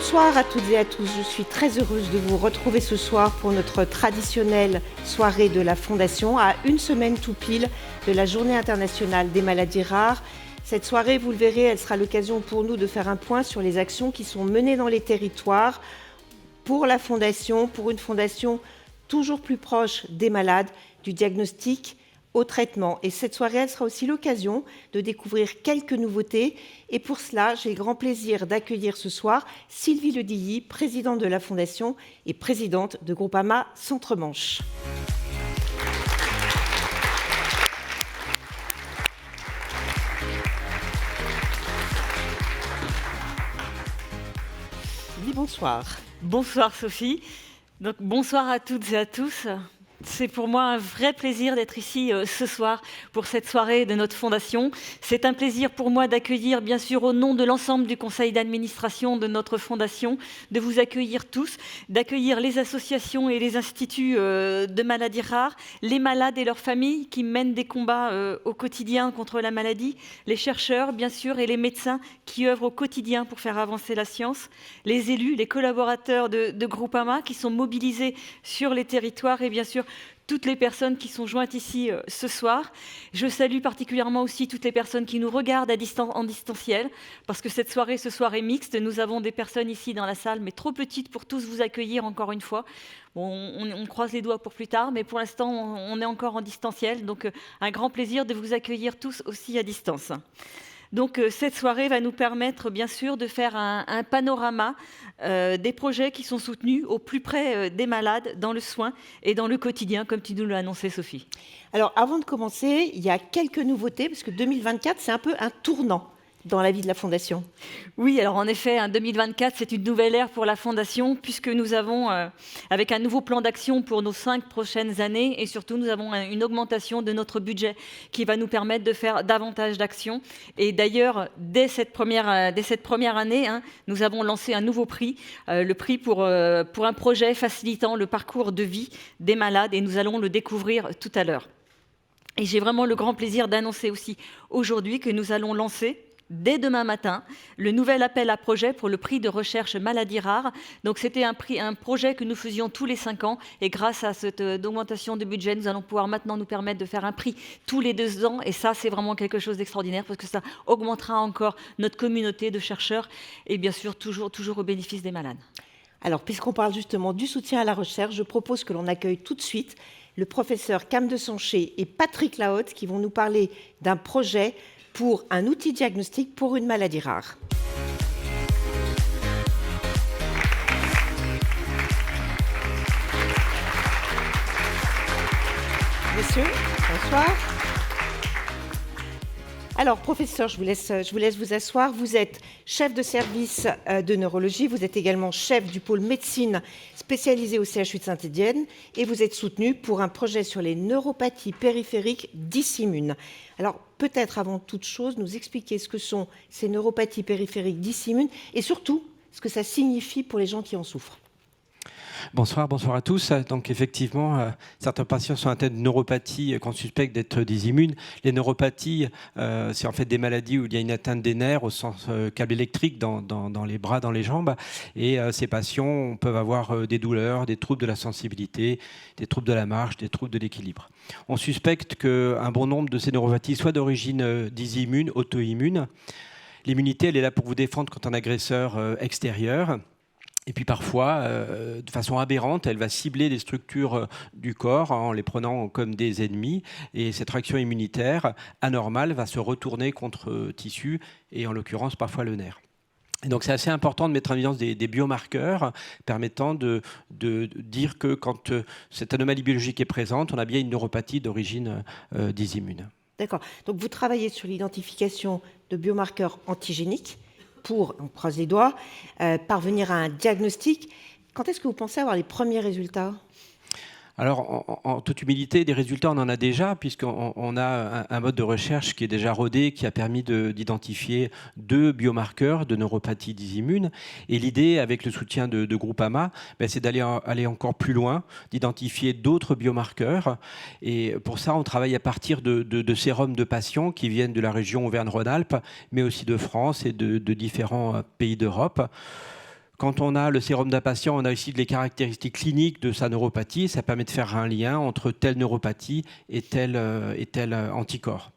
Bonsoir à toutes et à tous, je suis très heureuse de vous retrouver ce soir pour notre traditionnelle soirée de la Fondation, à une semaine tout pile de la Journée internationale des maladies rares. Cette soirée, vous le verrez, elle sera l'occasion pour nous de faire un point sur les actions qui sont menées dans les territoires pour la Fondation, pour une Fondation toujours plus proche des malades, du diagnostic au traitement. Et cette soirée, elle sera aussi l'occasion de découvrir quelques nouveautés. Et pour cela, j'ai le grand plaisir d'accueillir ce soir Sylvie Ledilly, présidente de la Fondation et présidente de Groupama Centre-Manche. Sylvie, bonsoir. Bonsoir Sophie. Donc, bonsoir à toutes et à tous. C'est pour moi un vrai plaisir d'être ici ce soir pour cette soirée de notre fondation. C'est un plaisir pour moi d'accueillir, bien sûr, au nom de l'ensemble du conseil d'administration de notre fondation, de vous accueillir tous, d'accueillir les associations et les instituts de maladies rares, les malades et leurs familles qui mènent des combats au quotidien contre la maladie, les chercheurs, bien sûr, et les médecins qui œuvrent au quotidien pour faire avancer la science, les élus, les collaborateurs de Groupama qui sont mobilisés sur les territoires et bien sûr toutes les personnes qui sont jointes ici ce soir. Je salue particulièrement aussi toutes les personnes qui nous regardent en distanciel, parce que cette soirée ce soir est mixte. Nous avons des personnes ici dans la salle, mais trop petites pour tous vous accueillir encore une fois. Bon, on croise les doigts pour plus tard, mais pour l'instant, on est encore en distanciel. Donc, un grand plaisir de vous accueillir tous aussi à distance. Donc, cette soirée va nous permettre, bien sûr, de faire un panorama des projets qui sont soutenus au plus près des malades, dans le soin et dans le quotidien, comme tu nous l'as annoncé, Sophie. Alors, avant de commencer, il y a quelques nouveautés, parce que 2024, c'est un peu un tournant dans la vie de la Fondation. Oui, alors en effet, 2024, c'est une nouvelle ère pour la Fondation, puisque nous avons, avec un nouveau plan d'action pour nos 5 prochaines années, et surtout, nous avons une augmentation de notre budget qui va nous permettre de faire davantage d'actions. Et d'ailleurs, dès cette première année, nous avons lancé un nouveau prix, le prix pour un projet facilitant le parcours de vie des malades, et nous allons le découvrir tout à l'heure. Et j'ai vraiment le grand plaisir d'annoncer aussi aujourd'hui que nous allons lancer dès demain matin, le nouvel appel à projet pour le prix de recherche maladies rares. Donc, c'était un projet que nous faisions tous les 5 ans. Et grâce à cette augmentation de budget, nous allons pouvoir maintenant nous permettre de faire un prix tous les 2 ans. Et ça, c'est vraiment quelque chose d'extraordinaire parce que ça augmentera encore notre communauté de chercheurs et bien sûr, toujours au bénéfice des malades. Alors, puisqu'on parle justement du soutien à la recherche, je propose que l'on accueille tout de suite le professeur Cam de Sanché et Patrick Lahotte qui vont nous parler d'un projet pour un outil diagnostic pour une maladie rare. Messieurs, bonsoir. Alors, professeur, je vous laisse vous asseoir. Vous êtes chef de service de neurologie, vous êtes également chef du pôle médecine spécialisé au CHU de Saint-Étienne et vous êtes soutenu pour un projet sur les neuropathies périphériques dysimmunes. Alors, peut-être avant toute chose, nous expliquer ce que sont ces neuropathies périphériques dysimmunes et surtout ce que ça signifie pour les gens qui en souffrent. Bonsoir à tous. Donc effectivement, certains patients sont atteints de neuropathie qu'on suspecte d'être dysimmunes. Les neuropathies, c'est en fait des maladies où il y a une atteinte des nerfs au sens câble électrique dans les bras, dans les jambes. Et ces patients peuvent avoir des douleurs, des troubles de la sensibilité, des troubles de la marche, des troubles de l'équilibre. On suspecte qu'un bon nombre de ces neuropathies soient d'origine dysimmune, auto-immune. L'immunité, elle est là pour vous défendre contre un agresseur extérieur. Et puis parfois, de façon aberrante, elle va cibler des structures du corps en les prenant comme des ennemis. Et cette réaction immunitaire anormale va se retourner contre tissu et en l'occurrence parfois le nerf. Et donc c'est assez important de mettre en évidence des biomarqueurs permettant de dire que quand cette anomalie biologique est présente, on a bien une neuropathie d'origine dysimmune. D'accord. Donc vous travaillez sur l'identification de biomarqueurs antigéniques pour, on croise les doigts, parvenir à un diagnostic. Quand est-ce que vous pensez avoir les premiers résultats ? Alors, en toute humilité, des résultats, on en a déjà, puisqu'on a un mode de recherche qui est déjà rodé, qui a permis d'identifier 2 biomarqueurs de neuropathie dysimmune. Et l'idée, avec le soutien de Groupama, c'est d'aller encore plus loin, d'identifier d'autres biomarqueurs. Et pour ça, on travaille à partir de sérums de patients qui viennent de la région Auvergne-Rhône-Alpes, mais aussi de France et de différents pays d'Europe. Quand on a le sérum d'un patient, on a aussi les caractéristiques cliniques de sa neuropathie. Ça permet de faire un lien entre telle neuropathie et tel anticorps.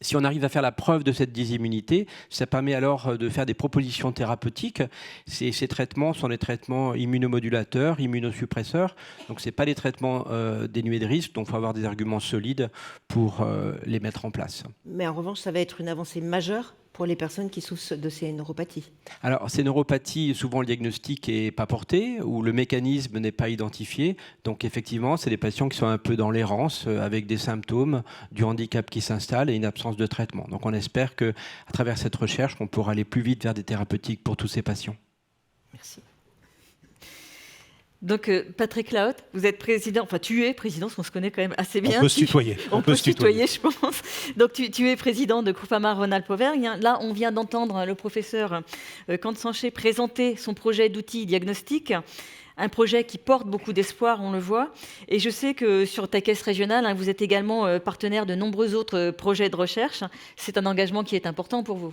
Si on arrive à faire la preuve de cette dysimmunité, ça permet alors de faire des propositions thérapeutiques. Ces traitements sont des traitements immunomodulateurs, immunosuppresseurs. Donc, ce n'est pas des traitements dénués de risque. Donc, il faut avoir des arguments solides pour les mettre en place. Mais en revanche, ça va être une avancée majeure pour les personnes qui souffrent de ces neuropathies. Alors, ces neuropathies, souvent le diagnostic n'est pas porté ou le mécanisme n'est pas identifié. Donc, effectivement, c'est des patients qui sont un peu dans l'errance avec des symptômes du handicap qui s'installe et une absence de traitement. Donc, on espère qu'à travers cette recherche, on pourra aller plus vite vers des thérapeutiques pour tous ces patients. Merci. Donc, Patrick Lahotte, vous êtes président, enfin tu es président, parce qu'on se connaît quand même assez bien. On peut se tutoyer. On peut se tutoyer, je pense. Donc, tu es président de Groupama Rhône-Alpes-Auvergne. Là, on vient d'entendre le professeur Kant-Sanché présenter son projet d'outil diagnostic, un projet qui porte beaucoup d'espoir, on le voit. Et je sais que sur ta caisse régionale, vous êtes également partenaire de nombreux autres projets de recherche. C'est un engagement qui est important pour vous.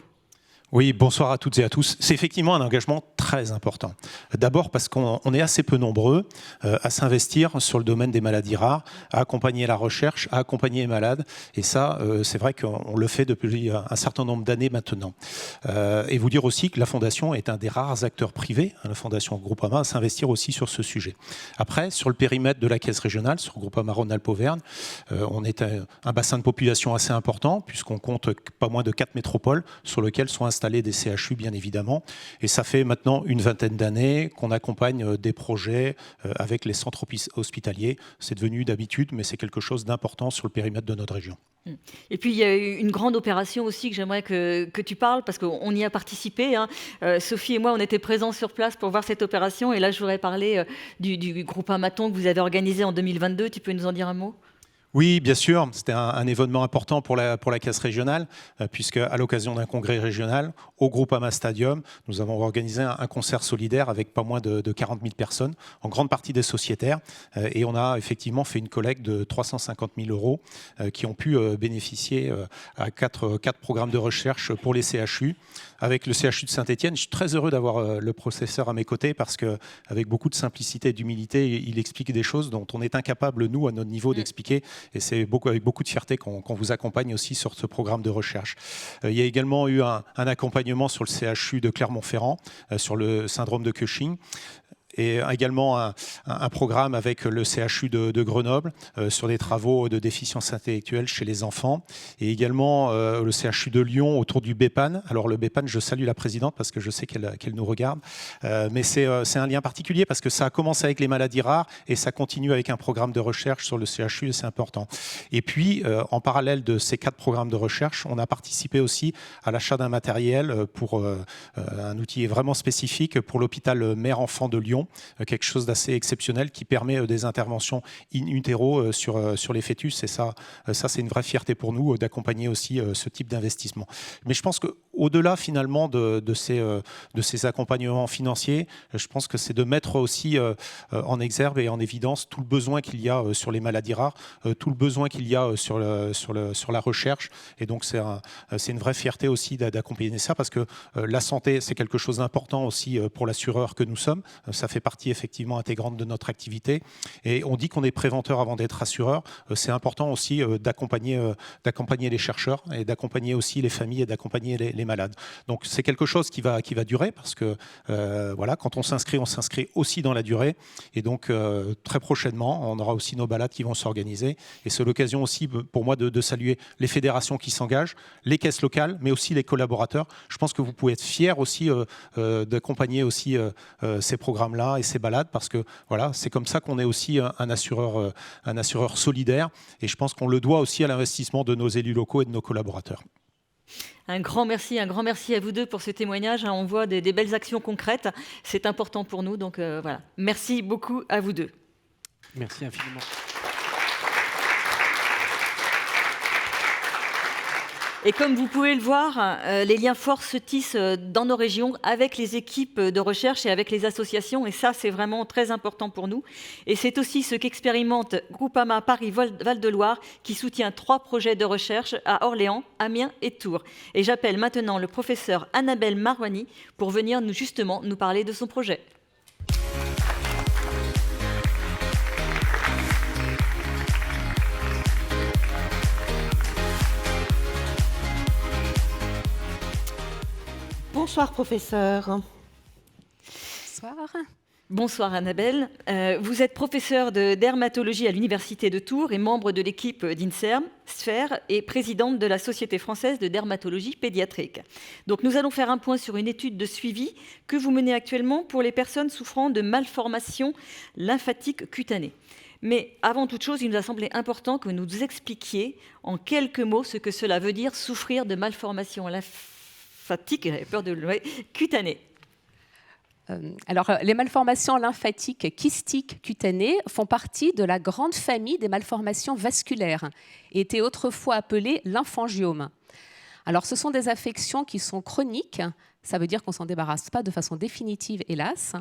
Oui, bonsoir à toutes et à tous. C'est effectivement un engagement très important. D'abord parce qu'on est assez peu nombreux à s'investir sur le domaine des maladies rares, à accompagner la recherche, à accompagner les malades. Et ça, c'est vrai qu'on le fait depuis un certain nombre d'années maintenant. Et vous dire aussi que la Fondation est un des rares acteurs privés, la Fondation Groupama, à s'investir aussi sur ce sujet. Après, sur le périmètre de la caisse régionale, sur Groupama Rhône-Alpes-Auvergne, on est un bassin de population assez important, puisqu'on compte pas moins de 4 métropoles sur lesquelles sont installer des CHU, bien évidemment. Et ça fait maintenant une vingtaine d'années qu'on accompagne des projets avec les centres hospitaliers. C'est devenu d'habitude, mais c'est quelque chose d'important sur le périmètre de notre région. Et puis, il y a eu une grande opération aussi que j'aimerais que tu parles, parce qu'on y a participé. Sophie et moi, on était présents sur place pour voir cette opération. Et là, je voudrais parler du Groupamaton que vous avez organisé en 2022. Tu peux nous en dire un mot ? Oui, bien sûr. C'était un événement important pour la caisse régionale, puisque à l'occasion d'un congrès régional, au Groupama Stadium, nous avons organisé un concert solidaire avec pas moins de 40 000 personnes, en grande partie des sociétaires. Et on a effectivement fait une collecte de 350 000 euros qui ont pu bénéficier à quatre programmes de recherche pour les CHU. Avec le CHU de Saint-Étienne, je suis très heureux d'avoir le professeur à mes côtés parce qu'avec beaucoup de simplicité et d'humilité, il explique des choses dont on est incapable, nous, à notre niveau, d'expliquer. Et c'est avec beaucoup de fierté qu'on vous accompagne aussi sur ce programme de recherche. Il y a également eu un accompagnement sur le CHU de Clermont-Ferrand, sur le syndrome de Cushing. Et également un programme avec le CHU de Grenoble sur des travaux de déficience intellectuelle chez les enfants. Et également le CHU de Lyon autour du BEPAN. Alors le BEPAN, je salue la présidente parce que je sais qu'elle nous regarde. Mais c'est un lien particulier parce que ça a commencé avec les maladies rares et ça continue avec un programme de recherche sur le CHU et c'est important. Et puis, en parallèle de ces 4 programmes de recherche, on a participé aussi à l'achat d'un matériel pour un outil vraiment spécifique pour l'hôpital mère-enfant de Lyon. Quelque chose d'assez exceptionnel qui permet des interventions in utero sur les fœtus. Et ça c'est une vraie fierté pour nous d'accompagner aussi ce type d'investissement. Mais je pense qu'au-delà finalement de ces accompagnements financiers, je pense que c'est de mettre aussi en exergue et en évidence tout le besoin qu'il y a sur les maladies rares, tout le besoin qu'il y a sur la recherche. Et donc c'est une vraie fierté aussi d'accompagner ça parce que la santé, c'est quelque chose d'important aussi pour l'assureur que nous sommes. Ça fait partie effectivement intégrante de notre activité. Et on dit qu'on est préventeur avant d'être assureur. C'est important aussi d'accompagner les chercheurs et d'accompagner aussi les familles et d'accompagner les malades. Donc c'est quelque chose qui va durer parce que voilà, quand on s'inscrit aussi dans la durée. Et donc très prochainement, on aura aussi nos balades qui vont s'organiser. Et c'est l'occasion aussi pour moi de saluer les fédérations qui s'engagent, les caisses locales, mais aussi les collaborateurs. Je pense que vous pouvez être fiers aussi d'accompagner aussi ces programmes-là et ces balades parce que voilà, c'est comme ça qu'on est aussi un assureur solidaire et je pense qu'on le doit aussi à l'investissement de nos élus locaux et de nos collaborateurs. Un grand merci à vous deux pour ce témoignage. On voit des belles actions concrètes. C'est important pour nous. Donc voilà. Merci beaucoup à vous deux. Merci infiniment. Et comme vous pouvez le voir, les liens forts se tissent dans nos régions avec les équipes de recherche et avec les associations. Et ça, c'est vraiment très important pour nous. Et c'est aussi ce qu'expérimente Groupama Paris-Val-de-Loire qui soutient 3 projets de recherche à Orléans, Amiens et Tours. Et j'appelle maintenant le professeur Annabelle Marouani pour venir justement nous parler de son projet. Bonsoir, professeur. Bonsoir. Bonsoir Annabelle. Vous êtes professeure de dermatologie à l'Université de Tours et membre de l'équipe d'INSERM, Sphère, et présidente de la Société française de dermatologie pédiatrique. Donc nous allons faire un point sur une étude de suivi que vous menez actuellement pour les personnes souffrant de malformations lymphatiques cutanées. Mais avant toute chose, il nous a semblé important que vous nous expliquiez en quelques mots ce que cela veut dire souffrir de malformations lymphatiques, j'avais peur de le cutanées. Alors, les malformations lymphatiques kystiques cutanées font partie de la grande famille des malformations vasculaires et étaient autrefois appelées lymphangiomes. Alors, ce sont des affections qui sont chroniques, ça veut dire qu'on ne s'en débarrasse pas de façon définitive, hélas,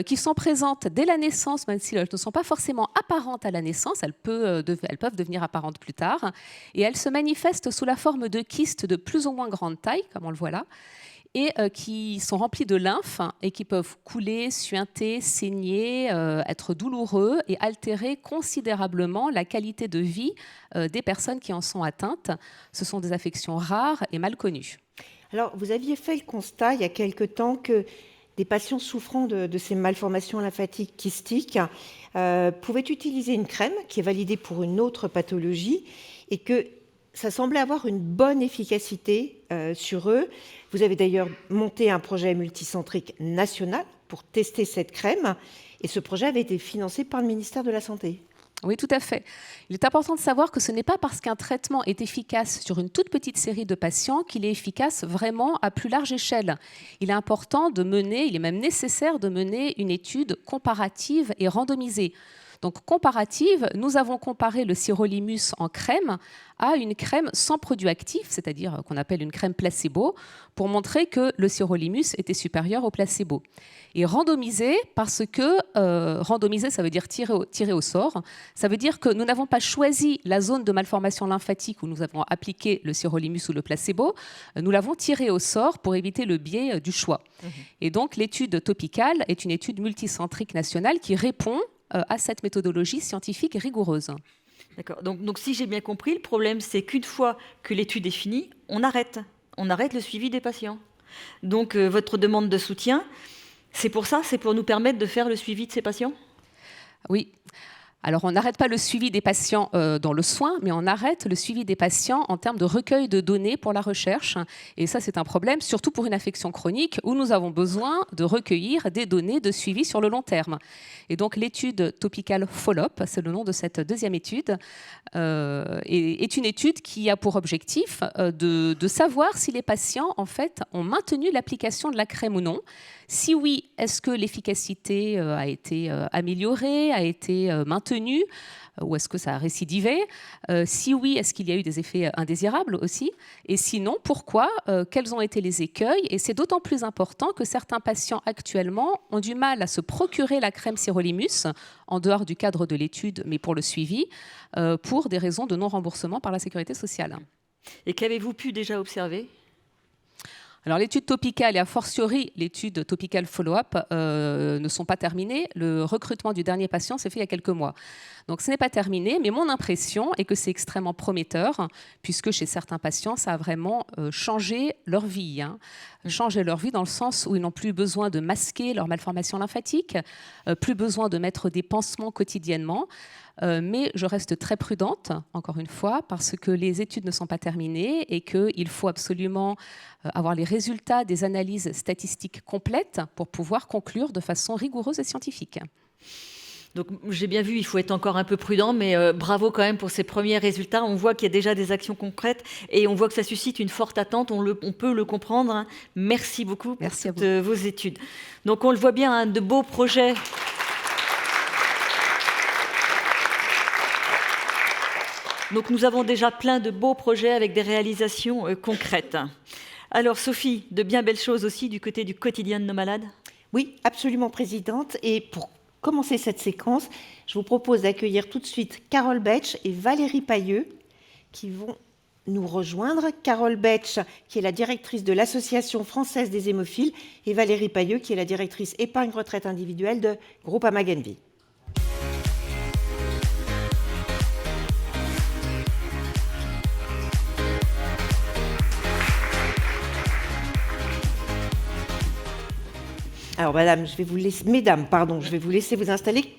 qui sont présentes dès la naissance, même si elles ne sont pas forcément apparentes à la naissance, elles peuvent devenir apparentes plus tard, et elles se manifestent sous la forme de kystes de plus ou moins grande taille, comme on le voit là, et qui sont remplis de lymphe et qui peuvent couler, suinter, saigner, être douloureux et altérer considérablement la qualité de vie des personnes qui en sont atteintes. Ce sont des affections rares et mal connues. Alors, vous aviez fait le constat il y a quelque temps que des patients souffrant de ces malformations lymphatiques kystiques pouvaient utiliser une crème qui est validée pour une autre pathologie et que ça semblait avoir une bonne efficacité sur eux. Vous avez d'ailleurs monté un projet multicentrique national pour tester cette crème et ce projet avait été financé par le ministère de la Santé. Oui, tout à fait. Il est important de savoir que ce n'est pas parce qu'un traitement est efficace sur une toute petite série de patients qu'il est efficace vraiment à plus large échelle. Il est important de mener, il est même nécessaire de mener une étude comparative et randomisée. Donc comparative, nous avons comparé le sirolimus en crème à une crème sans produit actif, c'est-à-dire qu'on appelle une crème placebo, pour montrer que le sirolimus était supérieur au placebo. Et randomisé, parce que randomisé, ça veut dire tirer au sort. Ça veut dire que nous n'avons pas choisi la zone de malformation lymphatique où nous avons appliqué le sirolimus ou le placebo. Nous l'avons tiré au sort pour éviter le biais du choix. Et donc l'étude topicale est une étude multicentrique nationale qui répond à cette méthodologie scientifique rigoureuse. D'accord. Donc si j'ai bien compris, le problème, c'est qu'une fois que l'étude est finie, on arrête le suivi des patients. Donc votre demande de soutien, c'est pour ça, c'est pour nous permettre de faire le suivi de ces patients ? Oui. Alors, on n'arrête pas le suivi des patients dans le soin, mais on arrête le suivi des patients en termes de recueil de données pour la recherche. Et ça, c'est un problème, surtout pour une affection chronique, où nous avons besoin de recueillir des données de suivi sur le long terme. Et donc, l'étude Topical Follow-up, c'est le nom de cette deuxième étude, est une étude qui a pour objectif de savoir si les patients, en fait, ont maintenu l'application de la crème ou non. Si oui, est-ce que l'efficacité a été améliorée, a été maintenue, ou est-ce que ça a récidivé ? Si oui, est-ce qu'il y a eu des effets indésirables aussi ? Et sinon, pourquoi ? Quels ont été les écueils ? Et c'est d'autant plus important que certains patients actuellement ont du mal à se procurer la crème sirolimus, en dehors du cadre de l'étude, mais pour le suivi, pour des raisons de non-remboursement par la sécurité sociale. Et qu'avez-vous pu déjà observer ? Alors, l'étude topicale et a fortiori l'étude Topical Follow-up ne sont pas terminées. Le recrutement du dernier patient s'est fait il y a quelques mois. Donc, ce n'est pas terminé, mais mon impression est que c'est extrêmement prometteur, puisque chez certains patients, ça a vraiment changé leur vie. Changé leur vie dans le sens où ils n'ont plus besoin de masquer leur malformation lymphatique, plus besoin de mettre des pansements quotidiennement. Mais je reste très prudente, encore une fois, parce que les études ne sont pas terminées et qu'il faut absolument avoir les résultats des analyses statistiques complètes pour pouvoir conclure de façon rigoureuse et scientifique. Donc j'ai bien vu, il faut être encore un peu prudent, mais bravo quand même pour ces premiers résultats. On voit qu'il y a déjà des actions concrètes et on voit que ça suscite une forte attente, on peut le comprendre. Merci beaucoup pour toutes vos études. Donc on le voit bien, de beaux projets. Donc nous avons déjà plein de beaux projets avec des réalisations concrètes. Alors Sophie, de bien belles choses aussi du côté du quotidien de nos malades? Oui, absolument, Présidente. Et pour commencer cette séquence, je vous propose d'accueillir tout de suite Carole Betsch et Valérie Pailleux qui vont nous rejoindre. Carole Betsch, qui est la directrice de l'Association française des hémophiles, et Valérie Pailleux, qui est la directrice épargne retraite individuelle de Groupama Genvi. Alors, mesdames, je vais vous laisser vous installer.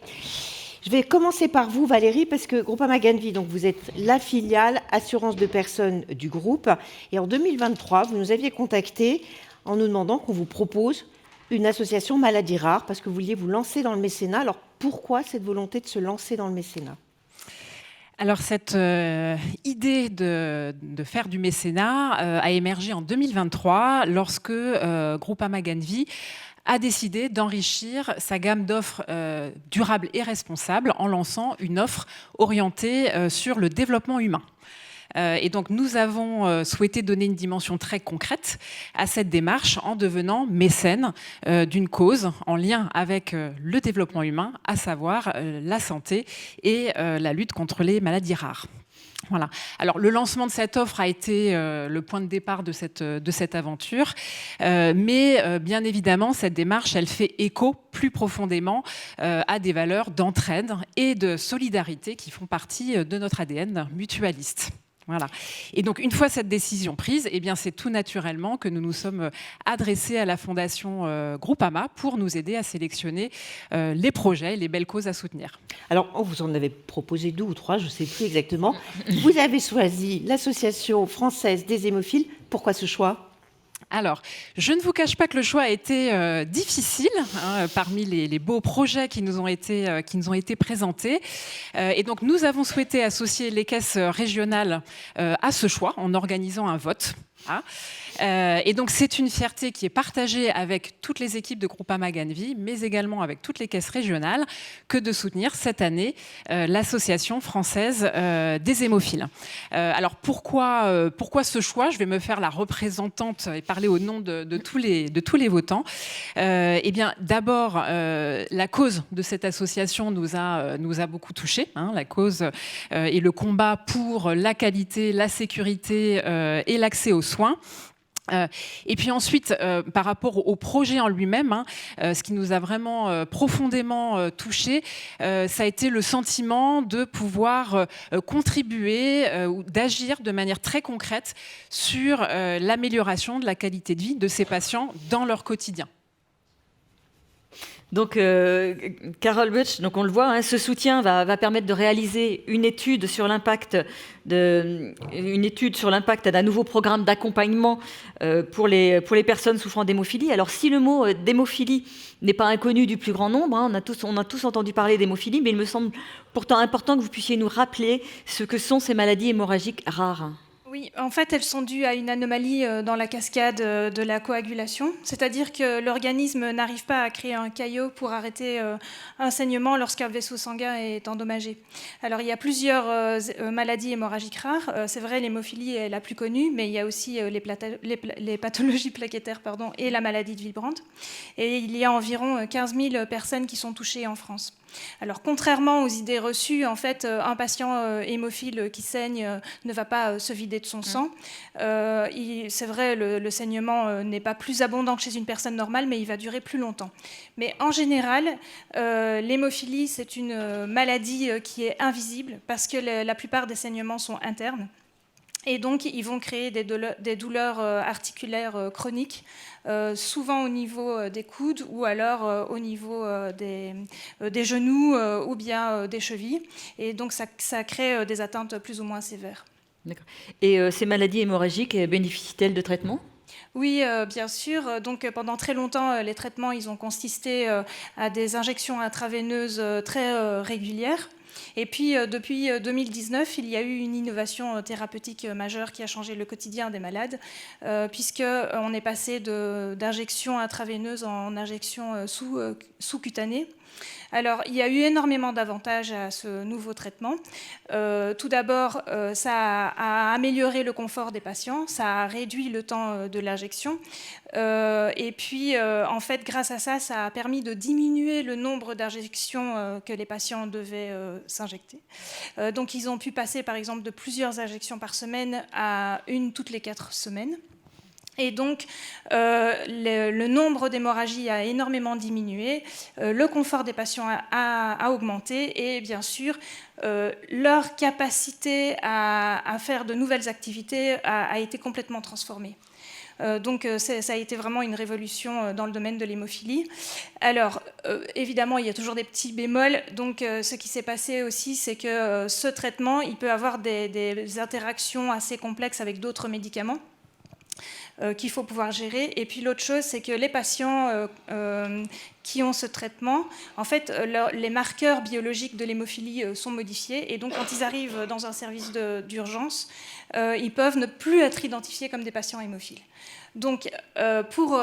Je vais commencer par vous, Valérie, parce que Groupama Genvi, donc vous êtes la filiale assurance de personnes du groupe. Et en 2023, vous nous aviez contacté en nous demandant qu'on vous propose une association maladie rare, parce que vous vouliez vous lancer dans le mécénat. Alors, pourquoi cette volonté de se lancer dans le mécénat ? Alors cette idée de faire du mécénat a émergé en 2023 lorsque Groupama Genvi a décidé d'enrichir sa gamme d'offres durables et responsables en lançant une offre orientée sur le développement humain. Et donc nous avons souhaité donner une dimension très concrète à cette démarche en devenant mécène d'une cause en lien avec le développement humain, à savoir la santé et la lutte contre les maladies rares. Voilà. Alors, le lancement de cette offre a été le point de départ de cette aventure, mais bien évidemment, cette démarche, elle fait écho plus profondément à des valeurs d'entraide et de solidarité qui font partie de notre ADN mutualiste. Voilà. Et donc, une fois cette décision prise, eh bien, c'est tout naturellement que nous nous sommes adressés à la Fondation Groupama pour nous aider à sélectionner les projets et les belles causes à soutenir. Alors, vous en avez proposé 2 ou 3, je ne sais plus exactement. Vous avez choisi l'Association française des hémophiles. Pourquoi ce choix ? Alors, je ne vous cache pas que le choix a été difficile parmi les beaux projets qui nous ont été présentés. Et donc, nous avons souhaité associer les caisses régionales à ce choix en organisant un vote. Et donc, c'est une fierté qui est partagée avec toutes les équipes de Groupama Genvi, mais également avec toutes les caisses régionales, que de soutenir cette année l'Association française des hémophiles. Alors, pourquoi ce choix ? Je vais me faire la représentante et parler au nom de tous les votants. Eh bien, d'abord, la cause de cette association nous a beaucoup touchés. La cause et le combat pour la qualité, la sécurité et l'accès aux soins. Et puis ensuite, par rapport au projet en lui-même, ce qui nous a vraiment profondément touchés, ça a été le sentiment de pouvoir contribuer ou d'agir de manière très concrète sur l'amélioration de la qualité de vie de ces patients dans leur quotidien. Donc, Carole Betsch, donc on le voit, ce soutien va permettre de réaliser une étude sur l'impact d'un nouveau programme d'accompagnement pour les personnes souffrant d'hémophilie. Alors, si le mot d'hémophilie n'est pas inconnu du plus grand nombre, on a tous entendu parler d'hémophilie, mais il me semble pourtant important que vous puissiez nous rappeler ce que sont ces maladies hémorragiques rares. Oui, en fait, elles sont dues à une anomalie dans la cascade de la coagulation, c'est-à-dire que l'organisme n'arrive pas à créer un caillot pour arrêter un saignement lorsqu'un vaisseau sanguin est endommagé. Alors, il y a plusieurs maladies hémorragiques rares. C'est vrai, l'hémophilie est la plus connue, mais il y a aussi les pathologies plaquettaires et la maladie de Willebrand. Et il y a environ 15 000 personnes qui sont touchées en France. Alors, contrairement aux idées reçues, en fait, un patient hémophile qui saigne ne va pas se vider de son sang. C'est vrai, le saignement n'est pas plus abondant que chez une personne normale, mais il va durer plus longtemps. Mais en général, l'hémophilie, c'est une maladie qui est invisible parce que la plupart des saignements sont internes. Et donc, ils vont créer des douleurs articulaires chroniques, souvent au niveau des coudes ou alors au niveau des genoux ou bien des chevilles. Et donc, ça crée des atteintes plus ou moins sévères. D'accord. Et ces maladies hémorragiques bénéficient-elles de traitements ? Oui, bien sûr. Donc, pendant très longtemps, les traitements ils ont consisté à des injections intraveineuses très régulières. Et puis, depuis 2019, il y a eu une innovation thérapeutique majeure qui a changé le quotidien des malades, puisqu'on est passé d'injection intraveineuse en injection sous-cutanée. Alors, il y a eu énormément d'avantages à ce nouveau traitement. Tout d'abord, ça a amélioré le confort des patients, ça a réduit le temps de l'injection. Et puis, en fait, grâce à ça, ça a permis de diminuer le nombre d'injections que les patients devaient s'injecter. Donc, ils ont pu passer, par exemple, de plusieurs injections par semaine à une toutes les 4 semaines. Et donc, le nombre d'hémorragies a énormément diminué, le confort des patients a augmenté et bien sûr, leur capacité à faire de nouvelles activités a été complètement transformée. Donc ça a été vraiment une révolution dans le domaine de l'hémophilie. Alors, évidemment, il y a toujours des petits bémols. Donc, ce qui s'est passé aussi, c'est que ce traitement, il peut avoir des interactions assez complexes avec d'autres médicaments qu'il faut pouvoir gérer. Et puis l'autre chose, c'est que les patients qui ont ce traitement, en fait, les marqueurs biologiques de l'hémophilie sont modifiés. Et donc, quand ils arrivent dans un service d'urgence, ils peuvent ne plus être identifiés comme des patients hémophiles. Donc, pour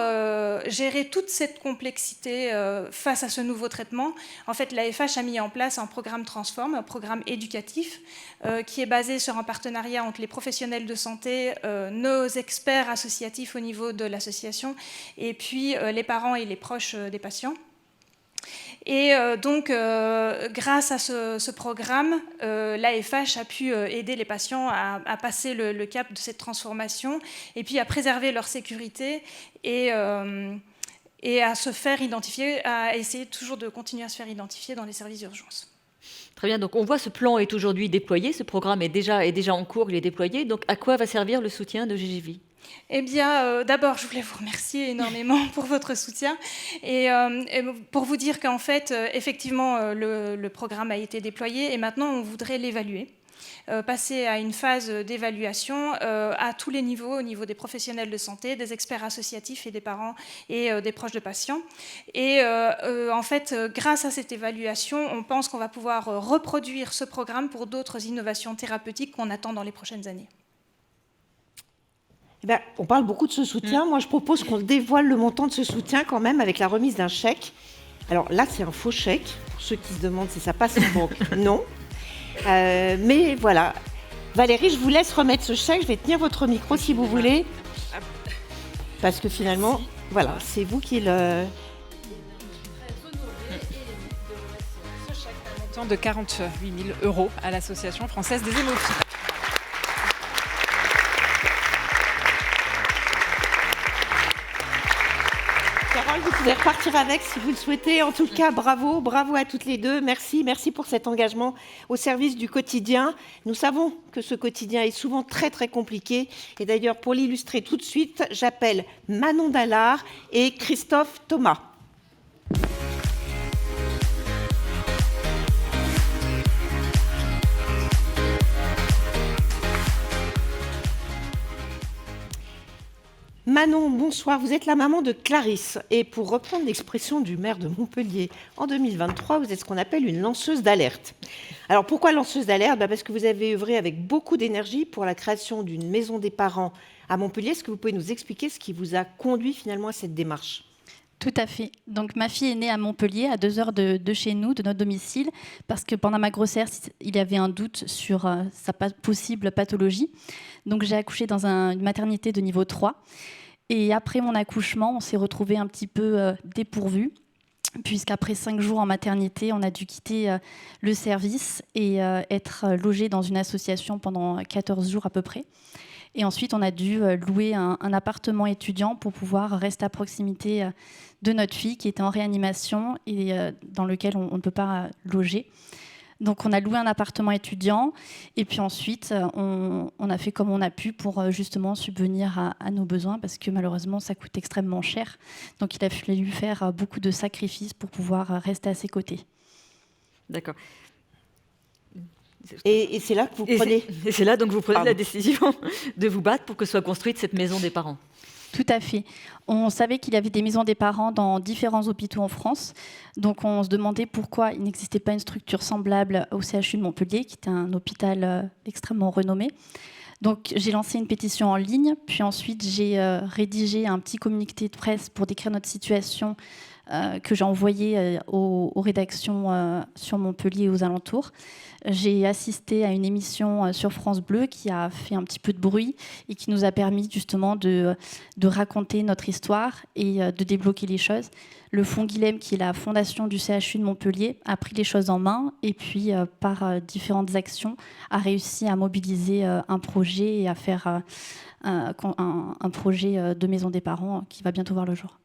gérer toute cette complexité face à ce nouveau traitement, en fait, l'AFH a mis en place un programme Transform, un programme éducatif qui est basé sur un partenariat entre les professionnels de santé, nos experts associatifs au niveau de l'association, et puis les parents et les proches des patients. Et donc, grâce à ce programme, l'AFH a pu aider les patients à passer le cap de cette transformation et puis à préserver leur sécurité et à se faire identifier, à essayer toujours de continuer à se faire identifier dans les services d'urgence. Très bien, donc on voit ce plan est aujourd'hui déployé, ce programme est déjà en cours, il est déployé. Donc à quoi va servir le soutien de GGV ? Eh bien, d'abord, je voulais vous remercier énormément pour votre soutien et pour vous dire qu'en fait, effectivement, le programme a été déployé et maintenant, on voudrait l'évaluer. Passer à une phase d'évaluation à tous les niveaux, au niveau des professionnels de santé, des experts associatifs et des parents et des proches de patients. Et en fait, grâce à cette évaluation, on pense qu'on va pouvoir reproduire ce programme pour d'autres innovations thérapeutiques qu'on attend dans les prochaines années. Eh bien, on parle beaucoup de ce soutien. Moi, je propose qu'on dévoile le montant de ce soutien quand même avec la remise d'un chèque. Alors là, c'est un faux chèque. Pour ceux qui se demandent si ça passe en banque, non. Mais voilà. Valérie, je vous laisse remettre ce chèque. Je vais tenir votre micro si vous voulez. Parce que finalement, voilà, c'est vous qui le... Ce chèque d'un montant de 48 000 € à l'Association française des hémophiles. Vous pouvez repartir avec si vous le souhaitez. En tout cas, bravo à toutes les deux. Merci pour cet engagement au service du quotidien. Nous savons que ce quotidien est souvent très très compliqué. Et d'ailleurs, pour l'illustrer tout de suite, j'appelle Manon Dallard et Christophe Thomas. Manon, bonsoir. Vous êtes la maman de Clarisse. Et pour reprendre l'expression du maire de Montpellier, en 2023, vous êtes ce qu'on appelle une lanceuse d'alerte. Alors pourquoi lanceuse d'alerte ? Parce que vous avez œuvré avec beaucoup d'énergie pour la création d'une maison des parents à Montpellier. Est-ce que vous pouvez nous expliquer ce qui vous a conduit finalement à cette démarche ? Tout à fait. Donc ma fille est née à Montpellier, à 2 heures de chez nous, de notre domicile, parce que pendant ma grossesse, il y avait un doute sur sa possible pathologie. Donc j'ai accouché dans une maternité de niveau 3. Et après mon accouchement, on s'est retrouvés un petit peu dépourvus, puisqu'après 5 jours en maternité, on a dû quitter le service et être logés dans une association pendant 14 jours à peu près. Et ensuite, on a dû louer un appartement étudiant pour pouvoir rester à proximité de notre fille qui était en réanimation et dans lequel on ne peut pas loger. Donc, on a loué un appartement étudiant et puis ensuite, on a fait comme on a pu pour justement subvenir à nos besoins parce que malheureusement, ça coûte extrêmement cher. Donc, il a fallu faire beaucoup de sacrifices pour pouvoir rester à ses côtés. D'accord. Et c'est là que vous prenez... Et c'est là donc vous prenez la décision de vous battre pour que soit construite cette maison des parents. Tout à fait. On savait qu'il y avait des maisons des parents dans différents hôpitaux en France. Donc on se demandait pourquoi il n'existait pas une structure semblable au CHU de Montpellier, qui était un hôpital extrêmement renommé. Donc j'ai lancé une pétition en ligne, puis ensuite j'ai rédigé un petit communiqué de presse pour décrire notre situation que j'ai envoyé aux rédactions sur Montpellier et aux alentours. J'ai assisté à une émission sur France Bleu qui a fait un petit peu de bruit et qui nous a permis justement de raconter notre histoire et de débloquer les choses. Le Fonds Guilhem, qui est la fondation du CHU de Montpellier, a pris les choses en main et puis par différentes actions a réussi à mobiliser un projet et à faire un projet de maison des parents qui va bientôt voir le jour.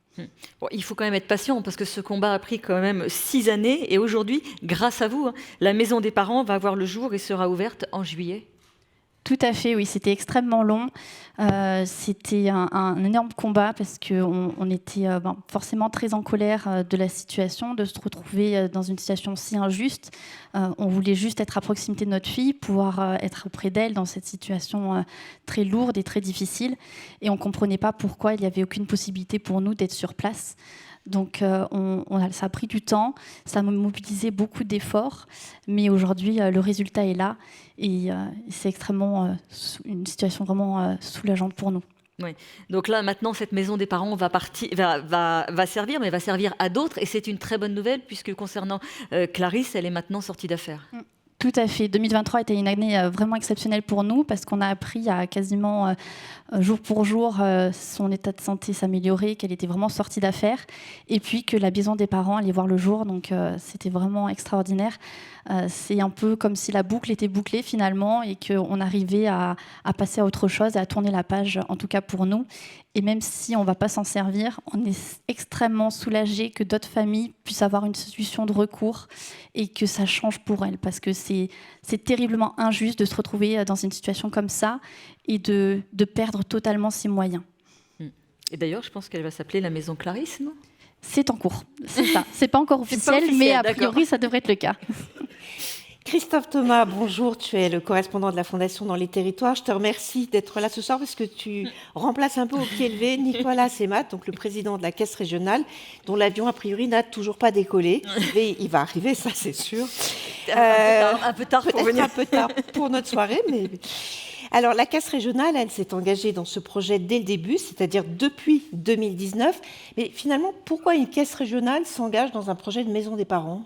Bon, il faut quand même être patient parce que ce combat a pris quand même 6 années et aujourd'hui, grâce à vous, la maison des parents va voir le jour et sera ouverte en juillet. Tout à fait, oui, c'était extrêmement long. C'était un énorme combat parce qu'on était forcément très en colère de la situation, de se retrouver dans une situation si injuste. On voulait juste être à proximité de notre fille, pouvoir être auprès d'elle dans cette situation très lourde et très difficile. Et on ne comprenait pas pourquoi il n'y avait aucune possibilité pour nous d'être sur place. Donc ça a pris du temps, ça a mobilisé beaucoup d'efforts, mais aujourd'hui le résultat est là et c'est extrêmement une situation vraiment soulageante pour nous. Oui. Donc là maintenant cette maison des parents va servir, mais va servir à d'autres et c'est une très bonne nouvelle puisque concernant Clarisse, elle est maintenant sortie d'affaires. Tout à fait. 2023 était une année vraiment exceptionnelle pour nous parce qu'on a appris à quasiment jour pour jour son état de santé s'améliorer, qu'elle était vraiment sortie d'affaires et puis que la maison des parents allait voir le jour. Donc c'était vraiment extraordinaire. C'est un peu comme si la boucle était bouclée finalement et qu'on arrivait à passer à autre chose et à tourner la page, en tout cas pour nous. Et même si on ne va pas s'en servir, on est extrêmement soulagé que d'autres familles puissent avoir une solution de recours et que ça change pour elles. Parce que c'est terriblement injuste de se retrouver dans une situation comme ça et de perdre totalement ses moyens. Et d'ailleurs, je pense qu'elle va s'appeler la maison Clarisse, non ? C'est en cours, c'est ça. C'est pas encore officiel, mais a priori, ça devrait être le cas. Christophe Thomas, bonjour, tu es le correspondant de la Fondation dans les territoires. Je te remercie d'être là ce soir parce que tu remplaces un peu au pied levé Nicolas Semat, donc le président de la Caisse régionale, dont l'avion, a priori, n'a toujours pas décollé. Mais il va arriver, ça c'est sûr. Un peu tard pour venir. Un peu tard pour notre soirée, mais... Alors, la Caisse régionale, elle s'est engagée dans ce projet dès le début, c'est-à-dire depuis 2019. Mais finalement, pourquoi une Caisse régionale s'engage dans un projet de maison des parents ?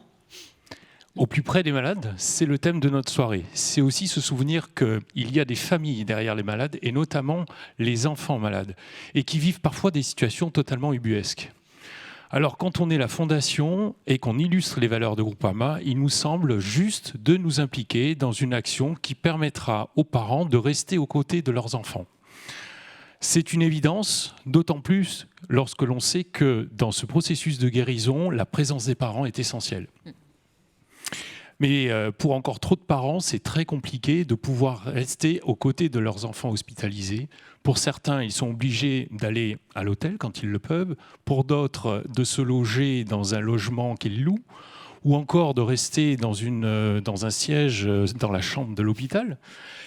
Au plus près des malades, c'est le thème de notre soirée. C'est aussi se souvenir qu'il y a des familles derrière les malades, et notamment les enfants malades, et qui vivent parfois des situations totalement ubuesques. Alors, quand on est la Fondation et qu'on illustre les valeurs de Groupama, il nous semble juste de nous impliquer dans une action qui permettra aux parents de rester aux côtés de leurs enfants. C'est une évidence, d'autant plus lorsque l'on sait que dans ce processus de guérison, la présence des parents est essentielle. Mais pour encore trop de parents, c'est très compliqué de pouvoir rester aux côtés de leurs enfants hospitalisés. Pour certains, ils sont obligés d'aller à l'hôtel quand ils le peuvent. Pour d'autres, de se loger dans un logement qu'ils louent. Ou encore de rester dans un siège dans la chambre de l'hôpital.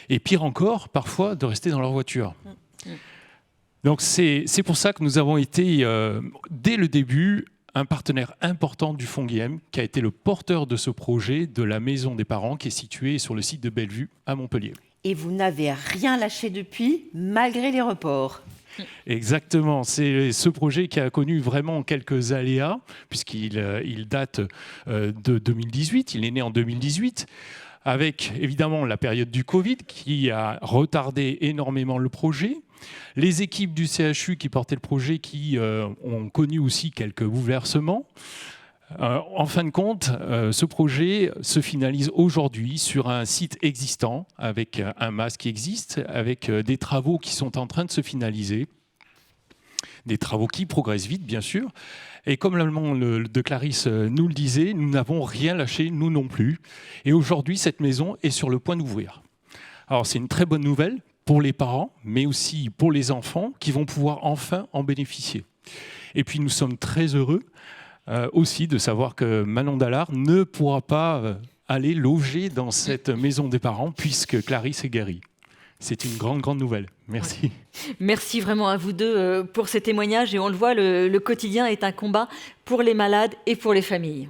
Et pire encore, parfois, de rester dans leur voiture. Donc c'est pour ça que nous avons été, dès le début, un partenaire important du Fonds Guilhem, qui a été le porteur de ce projet de la Maison des Parents, qui est située sur le site de Bellevue, à Montpellier. Et vous n'avez rien lâché depuis, malgré les reports. Exactement, c'est ce projet qui a connu vraiment quelques aléas, puisqu'il date de 2018, il est né en 2018, avec évidemment la période du Covid, qui a retardé énormément le projet. Les équipes du CHU qui portaient le projet qui ont connu aussi quelques bouleversements. En fin de compte, ce projet se finalise aujourd'hui sur un site existant, avec un MAS qui existe, avec des travaux qui sont en train de se finaliser. Des travaux qui progressent vite, bien sûr. Et comme l'allemand de Clarisse nous le disait, nous n'avons rien lâché, nous non plus. Et aujourd'hui, cette maison est sur le point d'ouvrir. Alors, c'est une très bonne nouvelle pour les parents, mais aussi pour les enfants qui vont pouvoir enfin en bénéficier. Et puis nous sommes très heureux aussi de savoir que Manon Dallard ne pourra pas aller loger dans cette maison des parents puisque Clarisse est guérie. c'est une grande, grande nouvelle. Merci. Merci vraiment à vous deux pour ces témoignages. Et on le voit, le quotidien est un combat pour les malades et pour les familles.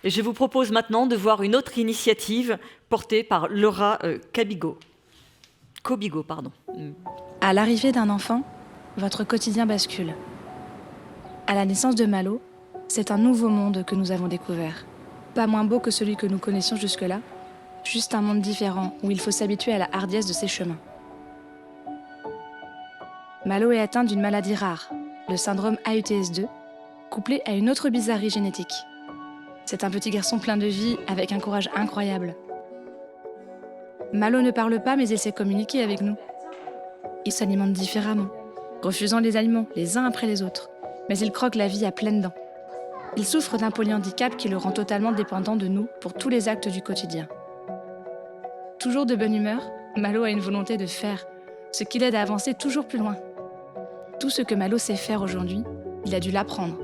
Et je vous propose maintenant de voir une autre initiative portée par Laura Cobigo. À l'arrivée d'un enfant, votre quotidien bascule. À la naissance de Malo, c'est un nouveau monde que nous avons découvert. Pas moins beau que celui que nous connaissions jusque-là, juste un monde différent où il faut s'habituer à la hardiesse de ses chemins. Malo est atteint d'une maladie rare, le syndrome AUTS2, couplé à une autre bizarrerie génétique. C'est un petit garçon plein de vie, avec un courage incroyable. Malo ne parle pas, mais il sait communiquer avec nous. Il s'alimente différemment, refusant les aliments les uns après les autres. Mais il croque la vie à pleines dents. Il souffre d'un polyhandicap qui le rend totalement dépendant de nous pour tous les actes du quotidien. Toujours de bonne humeur, Malo a une volonté de faire, ce qui l'aide à avancer toujours plus loin. Tout ce que Malo sait faire aujourd'hui, il a dû l'apprendre,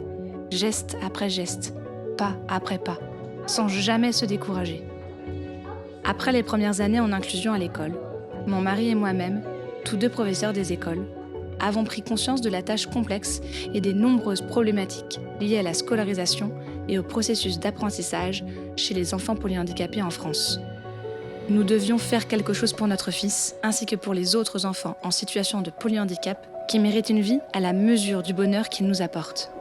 geste après geste, pas après pas, sans jamais se décourager. Après les premières années en inclusion à l'école, mon mari et moi-même, tous deux professeurs des écoles, avons pris conscience de la tâche complexe et des nombreuses problématiques liées à la scolarisation et au processus d'apprentissage chez les enfants polyhandicapés en France. Nous devions faire quelque chose pour notre fils, ainsi que pour les autres enfants en situation de polyhandicap qui méritent une vie à la mesure du bonheur qu'ils nous apportent.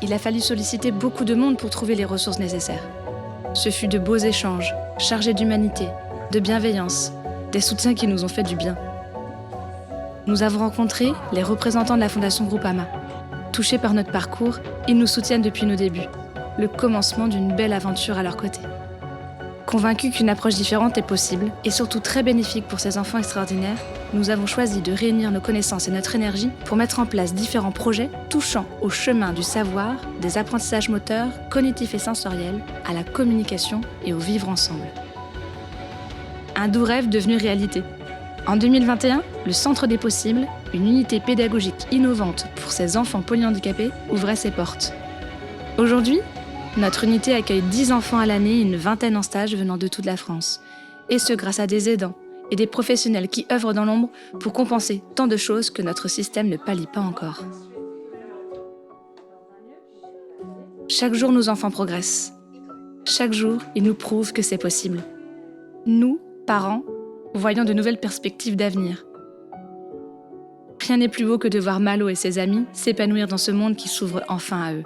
Il a fallu solliciter beaucoup de monde pour trouver les ressources nécessaires. Ce fut de beaux échanges, chargés d'humanité, de bienveillance, des soutiens qui nous ont fait du bien. Nous avons rencontré les représentants de la Fondation Groupama. Touchés par notre parcours, ils nous soutiennent depuis nos débuts, le commencement d'une belle aventure à leur côté. Convaincus qu'une approche différente est possible et surtout très bénéfique pour ces enfants extraordinaires, nous avons choisi de réunir nos connaissances et notre énergie pour mettre en place différents projets touchant au chemin du savoir, des apprentissages moteurs, cognitifs et sensoriels, à la communication et au vivre ensemble. Un doux rêve devenu réalité. En 2021, le Centre des Possibles, une unité pédagogique innovante pour ces enfants polyhandicapés, ouvrait ses portes. Aujourd'hui, notre unité accueille 10 enfants à l'année et une vingtaine en stage venant de toute la France. Et ce grâce à des aidants et des professionnels qui œuvrent dans l'ombre pour compenser tant de choses que notre système ne pallie pas encore. Chaque jour, nos enfants progressent. Chaque jour, ils nous prouvent que c'est possible. Nous, parents, voyons de nouvelles perspectives d'avenir. Rien n'est plus beau que de voir Malo et ses amis s'épanouir dans ce monde qui s'ouvre enfin à eux.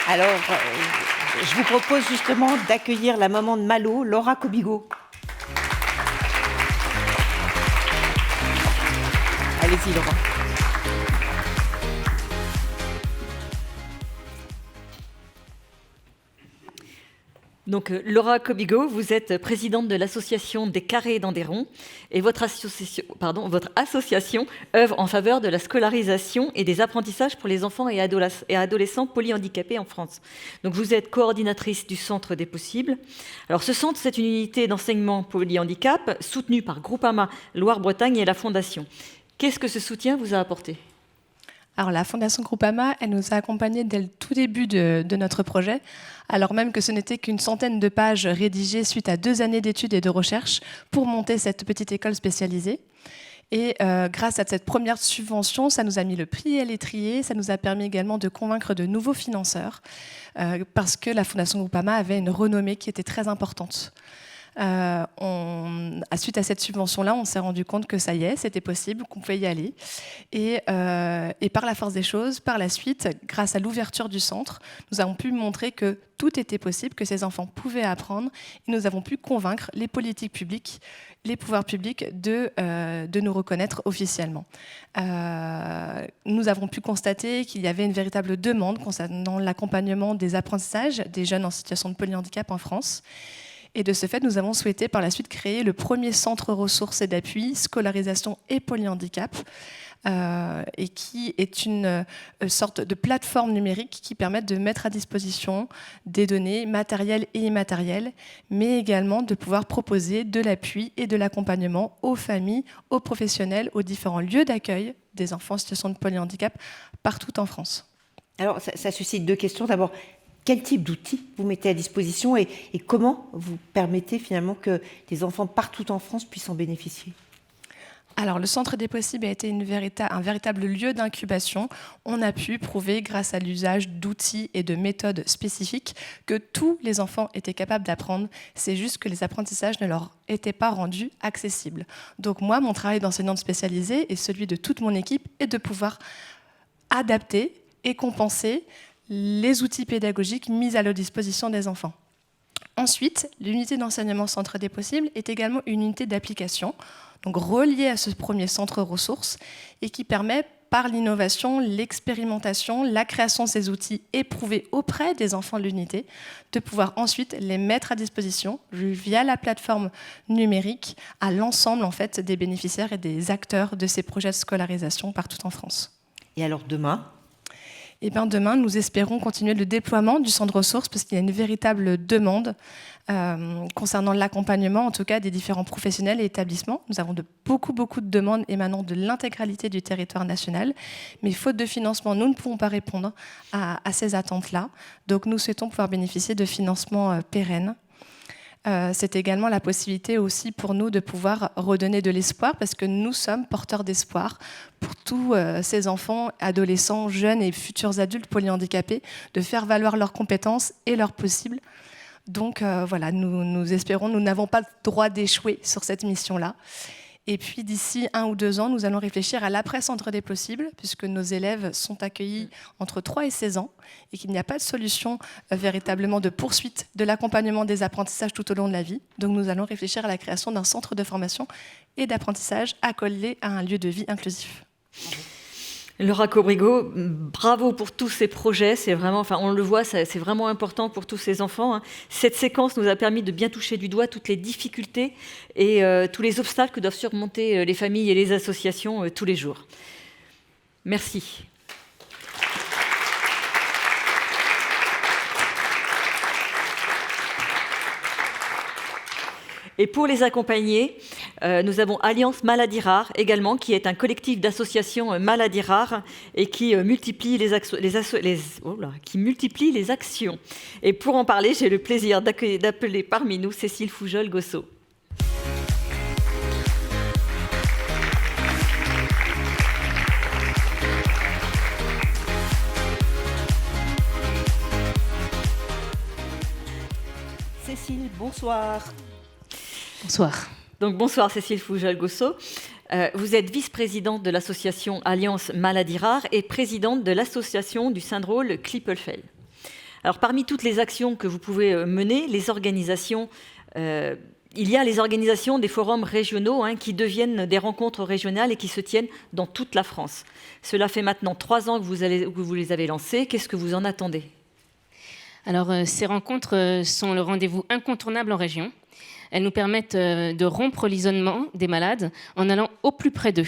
Alors, je vous propose justement d'accueillir la maman de Malo, Laura Cobigo. Allez-y, Laura. Donc, Laura Cobigo, vous êtes présidente de l'association des Carrés dans des Ronds et votre association œuvre en faveur de la scolarisation et des apprentissages pour les enfants et adolescents polyhandicapés en France. Donc, vous êtes coordinatrice du Centre des Possibles. Alors, ce centre, c'est une unité d'enseignement polyhandicap soutenue par Groupama Loire-Bretagne et la Fondation. Qu'est-ce que ce soutien vous a apporté ? Alors la Fondation Groupama, elle nous a accompagnés dès le tout début de notre projet, alors même que ce n'était qu'une centaine de pages rédigées suite à 2 années d'études et de recherche pour monter cette petite école spécialisée. Et grâce à cette première subvention, ça nous a mis le pied à l'étrier, ça nous a permis également de convaincre de nouveaux financeurs, parce que la Fondation Groupama avait une renommée qui était très importante. Suite à cette subvention-là, on s'est rendu compte que ça y est, c'était possible, qu'on pouvait y aller. Et par la force des choses, par la suite, grâce à l'ouverture du centre, nous avons pu montrer que tout était possible, que ces enfants pouvaient apprendre. Et nous avons pu convaincre les politiques publiques, les pouvoirs publics de nous reconnaître officiellement. Nous avons pu constater qu'il y avait une véritable demande concernant l'accompagnement des apprentissages des jeunes en situation de polyhandicap en France. Et de ce fait, nous avons souhaité par la suite créer le premier centre ressources et d'appui, scolarisation et polyhandicap, et qui est une sorte de plateforme numérique qui permet de mettre à disposition des données matérielles et immatérielles, mais également de pouvoir proposer de l'appui et de l'accompagnement aux familles, aux professionnels, aux différents lieux d'accueil des enfants en situation de polyhandicap partout en France. Alors, ça suscite deux questions. D'abord, quel type d'outils vous mettez à disposition et comment vous permettez finalement que des enfants partout en France puissent en bénéficier ? Alors, le Centre des possibles a été un véritable lieu d'incubation. On a pu prouver, grâce à l'usage d'outils et de méthodes spécifiques, que tous les enfants étaient capables d'apprendre. C'est juste que les apprentissages ne leur étaient pas rendus accessibles. Donc moi, mon travail d'enseignante spécialisée et celui de toute mon équipe est de pouvoir adapter et compenser les outils pédagogiques mis à la disposition des enfants. Ensuite, l'unité d'enseignement Centre des possibles est également une unité d'application, donc reliée à ce premier centre ressources, et qui permet, par l'innovation, l'expérimentation, la création de ces outils éprouvés auprès des enfants de l'unité, de pouvoir ensuite les mettre à disposition via la plateforme numérique à l'ensemble en fait, des bénéficiaires et des acteurs de ces projets de scolarisation partout en France. Et alors demain ? Et bien demain, nous espérons continuer le déploiement du centre ressources parce qu'il y a une véritable demande concernant l'accompagnement, en tout cas des différents professionnels et établissements. Nous avons beaucoup de demandes émanant de l'intégralité du territoire national, mais faute de financement, nous ne pouvons pas répondre à ces attentes-là. Donc nous souhaitons pouvoir bénéficier de financements pérennes. C'est également la possibilité aussi pour nous de pouvoir redonner de l'espoir parce que nous sommes porteurs d'espoir pour tous ces enfants, adolescents, jeunes et futurs adultes polyhandicapés de faire valoir leurs compétences et leurs possibles. Donc voilà, nous espérons, nous n'avons pas le droit d'échouer sur cette mission-là. Et puis d'ici 1 ou 2 ans, nous allons réfléchir à l'après-centre des possibles, puisque nos élèves sont accueillis entre 3 et 16 ans, et qu'il n'y a pas de solution véritablement de poursuite de l'accompagnement des apprentissages tout au long de la vie. Donc nous allons réfléchir à la création d'un centre de formation et d'apprentissage accolé à un lieu de vie inclusif. Laura Cobrigo, bravo pour tous ces projets. C'est vraiment, enfin, on le voit, c'est vraiment important pour tous ces enfants. Cette séquence nous a permis de bien toucher du doigt toutes les difficultés et tous les obstacles que doivent surmonter les familles et les associations tous les jours. Merci. Et pour les accompagner, nous avons Alliance Maladies Rares également, qui est un collectif d'associations maladies rares et qui multiplie les actions. Et pour en parler, j'ai le plaisir d'appeler parmi nous Cécile Fougeol-Gossot. Cécile, bonsoir. Bonsoir. Donc bonsoir Cécile Fougeol-Gossot. Vous êtes vice-présidente de l'association Alliance Maladies Rares et présidente de l'association du syndrome Klippel-Feil. Alors parmi toutes les actions que vous pouvez mener, les organisations, il y a les organisations des forums régionaux qui deviennent des rencontres régionales et qui se tiennent dans toute la France. Cela fait maintenant 3 ans que vous les avez lancées. Qu'est-ce que vous en attendez ? Alors ces rencontres sont le rendez-vous incontournable en région. Elles nous permettent de rompre l'isolement des malades en allant au plus près d'eux.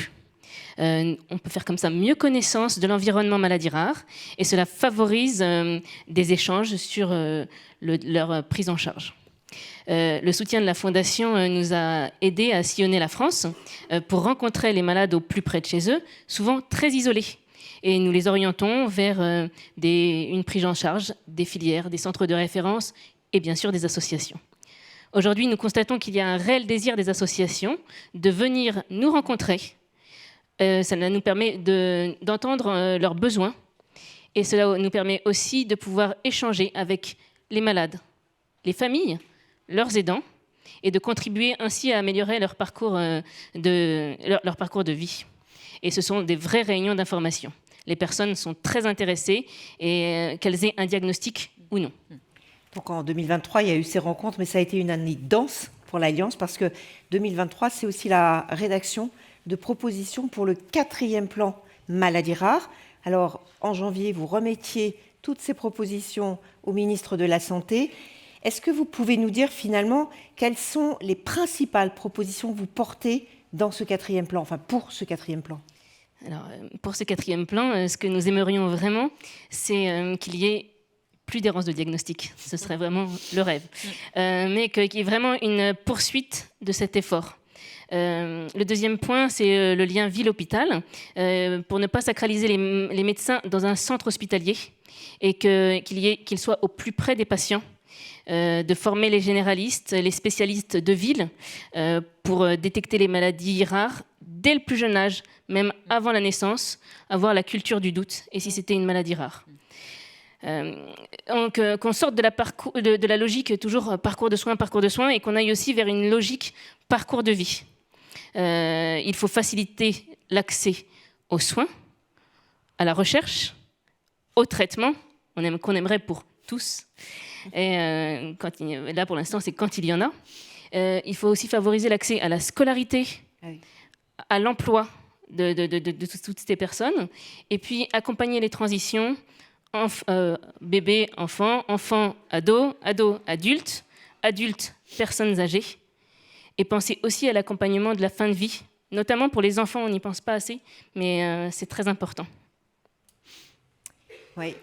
On peut faire comme ça mieux connaissance de l'environnement maladies rares et cela favorise des échanges sur leur prise en charge. Le soutien de la Fondation nous a aidés à sillonner la France pour rencontrer les malades au plus près de chez eux, souvent très isolés. Et nous les orientons vers une prise en charge, des filières, des centres de référence et bien sûr des associations. Aujourd'hui, nous constatons qu'il y a un réel désir des associations de venir nous rencontrer. Cela nous permet d'entendre leurs besoins et cela nous permet aussi de pouvoir échanger avec les malades, les familles, leurs aidants et de contribuer ainsi à améliorer leur parcours de vie. Et ce sont des vraies réunions d'information. Les personnes sont très intéressées et qu'elles aient un diagnostic ou non. Donc en 2023, il y a eu ces rencontres, mais ça a été une année dense pour l'Alliance parce que 2023, c'est aussi la rédaction de propositions pour le 4e plan maladies rares. Alors, en janvier, vous remettiez toutes ces propositions au ministre de la Santé. est-ce que vous pouvez nous dire finalement quelles sont les principales propositions que vous portez dans ce 4e plan, enfin pour ce 4e plan? Alors, pour ce 4e plan, ce que nous aimerions vraiment, c'est qu'il y ait plus d'errance de diagnostic. Ce serait vraiment le rêve. Mais qu'il y ait vraiment une poursuite de cet effort. Le 2e point, c'est le lien ville-hôpital, pour ne pas sacraliser les médecins dans un centre hospitalier et qu'ils soient au plus près des patients, de former les généralistes, les spécialistes de ville pour détecter les maladies rares dès le plus jeune âge, même avant la naissance, avoir la culture du doute, et si c'était une maladie rare. Donc, qu'on sorte de la logique toujours parcours de soins, et qu'on aille aussi vers une logique parcours de vie. Il faut faciliter l'accès aux soins, à la recherche, au traitement, qu'on aimerait pour tous. Et là, pour l'instant, c'est quand il y en a. Il faut aussi favoriser l'accès à la scolarité, à l'emploi de toutes ces personnes, et puis accompagner les transitions bébé, enfant, ado, adulte, personnes âgées, et penser aussi à l'accompagnement de la fin de vie, notamment pour les enfants, on n'y pense pas assez, mais c'est très important. Oui.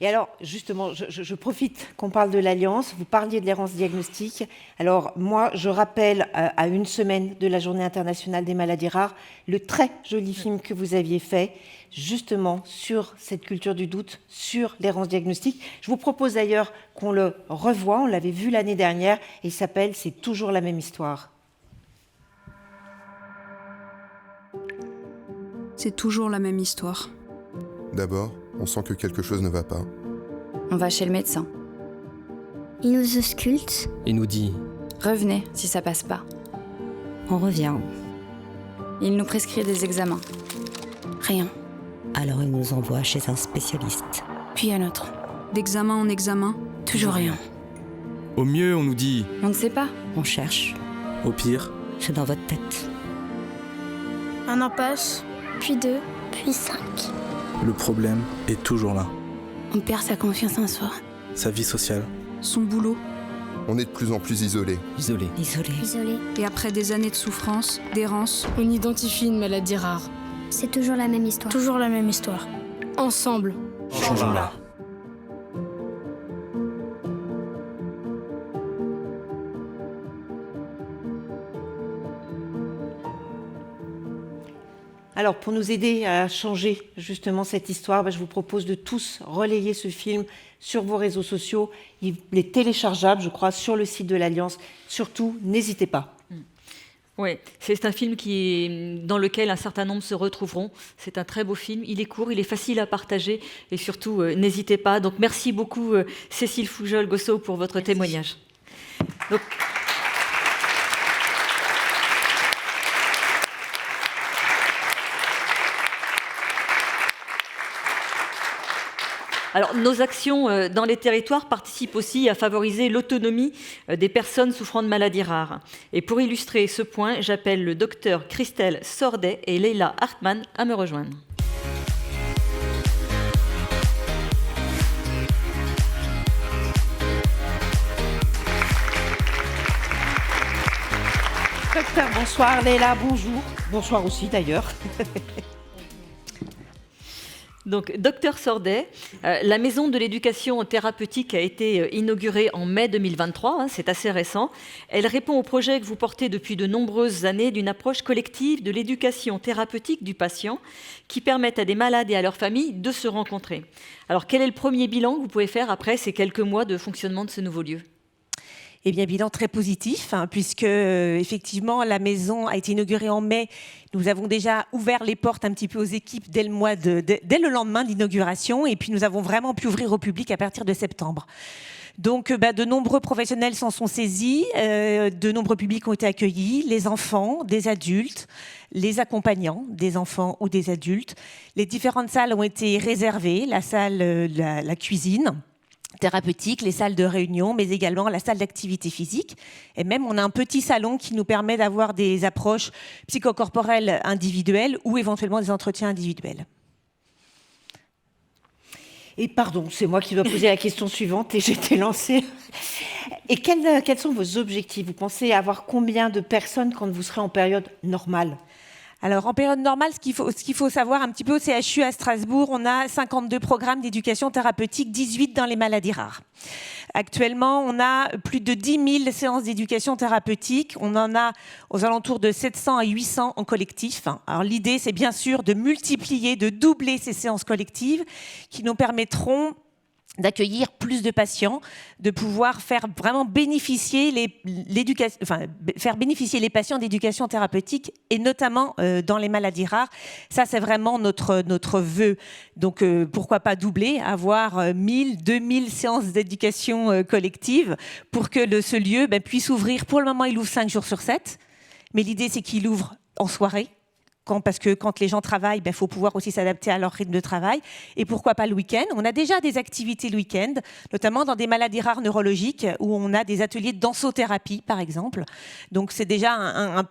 Et alors, justement, je profite qu'on parle de l'Alliance. Vous parliez de l'errance diagnostique. Alors, moi, je rappelle à une semaine de la Journée internationale des maladies rares, le très joli film que vous aviez fait, justement, sur cette culture du doute, sur l'errance diagnostique. Je vous propose d'ailleurs qu'on le revoie. On l'avait vu l'année dernière et il s'appelle « C'est toujours la même histoire ». C'est toujours la même histoire. D'abord, on sent que quelque chose ne va pas. On va chez le médecin. Il nous ausculte. Il nous dit « Revenez si ça passe pas ». On revient. Il nous prescrit des examens. Rien. Alors il nous envoie chez un spécialiste. Puis un autre. D'examen en examen, toujours rien. Au mieux, on nous dit On ne sait pas. On cherche. Au pire, c'est dans votre tête. Un an passe, puis 2, puis 5. Le problème est toujours là. On perd sa confiance en soi. Sa vie sociale. Son boulot. On est de plus en plus isolés. Isolé. Et après des années de souffrance, d'errance, on identifie une maladie rare. C'est toujours la même histoire. Toujours la même histoire. Ensemble. Changeons-la. Alors, pour nous aider à changer justement cette histoire, je vous propose de tous relayer ce film sur vos réseaux sociaux. Il est téléchargeable, je crois, sur le site de l'Alliance. Surtout, n'hésitez pas. Oui, c'est un film dans lequel un certain nombre se retrouveront. C'est un très beau film, il est court, il est facile à partager et surtout, n'hésitez pas. Donc, merci beaucoup Cécile Foujol-Gossot pour votre témoignage. Donc, alors, nos actions dans les territoires participent aussi à favoriser l'autonomie des personnes souffrant de maladies rares. Et pour illustrer ce point, j'appelle le docteur Christelle Sordet et Leila Hartmann à me rejoindre. Docteur, bonsoir. Leila, bonjour. Bonsoir aussi d'ailleurs. Donc, docteur Sordet, la maison de l'éducation thérapeutique a été inaugurée en mai 2023, c'est assez récent. Elle répond au projet que vous portez depuis de nombreuses années d'une approche collective de l'éducation thérapeutique du patient qui permette à des malades et à leurs familles de se rencontrer. Alors, quel est le premier bilan que vous pouvez faire après ces quelques mois de fonctionnement de ce nouveau lieu ? Eh bien, bilan très positif, puisque effectivement, la maison a été inaugurée en mai. Nous avons déjà ouvert les portes un petit peu aux équipes dès le lendemain de l'inauguration, et puis nous avons vraiment pu ouvrir au public à partir de septembre. Donc, de nombreux professionnels s'en sont saisis, de nombreux publics ont été accueillis, les enfants, des adultes, les accompagnants des enfants ou des adultes. Les différentes salles ont été réservées, la salle, la cuisine thérapeutique, les salles de réunion, mais également la salle d'activité physique. Et même, on a un petit salon qui nous permet d'avoir des approches psychocorporelles individuelles ou éventuellement des entretiens individuels. Et pardon, c'est moi qui dois poser la question suivante et j'étais lancée. Et quels sont vos objectifs? Vous pensez avoir combien de personnes quand vous serez en période normale? Alors, en période normale, ce qu'il faut savoir un petit peu au CHU à Strasbourg, on a 52 programmes d'éducation thérapeutique, 18 dans les maladies rares. Actuellement, on a plus de 10 000 séances d'éducation thérapeutique. On en a aux alentours de 700 à 800 en collectif. Alors, l'idée, c'est bien sûr de multiplier, de doubler ces séances collectives qui nous permettront d'accueillir plus de patients, de pouvoir faire vraiment bénéficier faire bénéficier les patients d'éducation thérapeutique et notamment dans les maladies rares. Ça, c'est vraiment notre vœu. Donc, pourquoi pas doubler, avoir 1000, 2000 séances d'éducation collective pour que ce lieu puisse ouvrir. Pour le moment, il ouvre 5 jours sur 7, mais l'idée, c'est qu'il ouvre en soirée. Parce que quand les gens travaillent, il faut pouvoir aussi s'adapter à leur rythme de travail. Et pourquoi pas le week-end? On a déjà des activités le week-end, notamment dans des maladies rares neurologiques, où on a des ateliers de dansothérapie, par exemple. Donc c'est déjà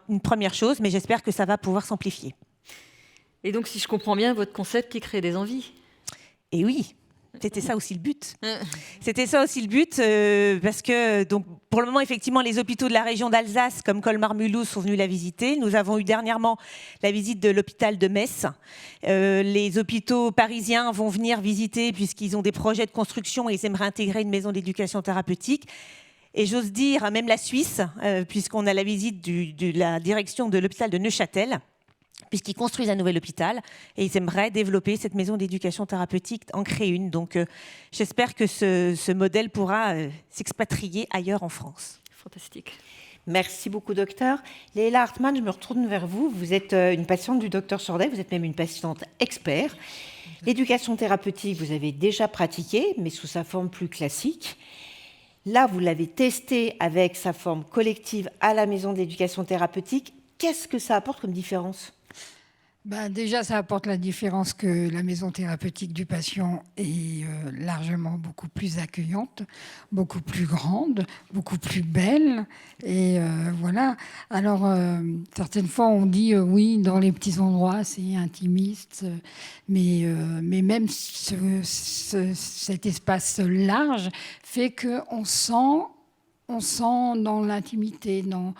une première chose, mais j'espère que ça va pouvoir s'amplifier. Et donc, si je comprends bien, votre concept qui crée des envies. Et oui, c'était ça aussi le but. C'était ça aussi le but, parce que donc, pour le moment, effectivement, les hôpitaux de la région d'Alsace, comme Colmar-Mulhouse, sont venus la visiter. Nous avons eu dernièrement la visite de l'hôpital de Metz. Les hôpitaux parisiens vont venir visiter, puisqu'ils ont des projets de construction et ils aimeraient intégrer une maison d'éducation thérapeutique. Et j'ose dire, même la Suisse, puisqu'on a la visite de la direction de l'hôpital de Neuchâtel, puisqu'ils construisent un nouvel hôpital et ils aimeraient développer cette maison d'éducation thérapeutique, en créer une. Donc j'espère que ce modèle pourra s'expatrier ailleurs en France. Fantastique. Merci beaucoup, docteur. Leila Hartmann, je me retourne vers vous. Vous êtes une patiente du docteur Sordet, vous êtes même une patiente expert. L'éducation thérapeutique, vous avez déjà pratiqué, mais sous sa forme plus classique. Là, vous l'avez testée avec sa forme collective à la maison de l'éducation thérapeutique. Qu'est-ce que ça apporte comme différence ? Déjà, ça apporte la différence que la maison thérapeutique du patient est largement beaucoup plus accueillante, beaucoup plus grande, beaucoup plus belle. Et voilà. Alors, certaines fois, on dit oui, dans les petits endroits, c'est intimiste. Mais même cet espace large fait qu'on sent dans l'intimité, dans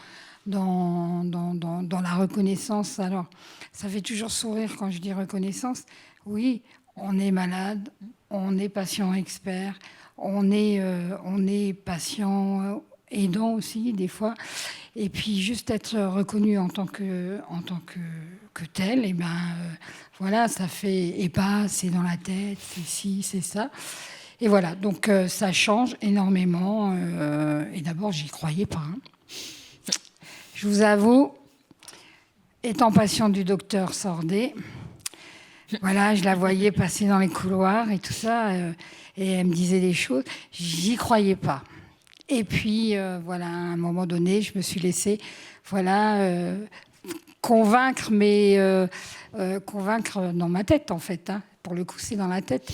la reconnaissance. Alors, ça fait toujours sourire quand je dis reconnaissance. Oui, on est malade, on est patient expert, on est patient aidant aussi, des fois. Et puis, juste être reconnu en tant que tel, et voilà, ça fait, et pas, c'est dans la tête, c'est ci, c'est ça. Et voilà, donc ça change énormément. Et d'abord, j'y croyais pas. Je vous avoue, étant patiente du docteur Sordet, voilà, je la voyais passer dans les couloirs et tout ça, et elle me disait des choses, j'y croyais pas. Et puis, voilà, à un moment donné, je me suis laissée, convaincre, mais convaincre dans ma tête, en fait. Pour le coup, c'est dans la tête.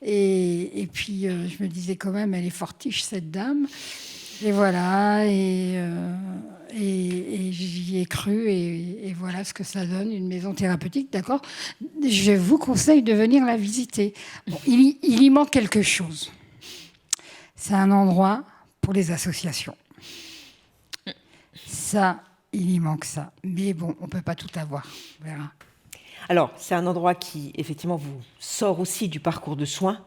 Et puis, je me disais quand même, elle est fortiche, cette dame. Et voilà, et j'y ai cru, et voilà ce que ça donne, une maison thérapeutique, d'accord ? Je vous conseille de venir la visiter. Bon, il y manque quelque chose. C'est un endroit pour les associations. Ça, il y manque ça. Mais bon, on ne peut pas tout avoir, on verra. Alors, c'est un endroit qui, effectivement, vous sort aussi du parcours de soins.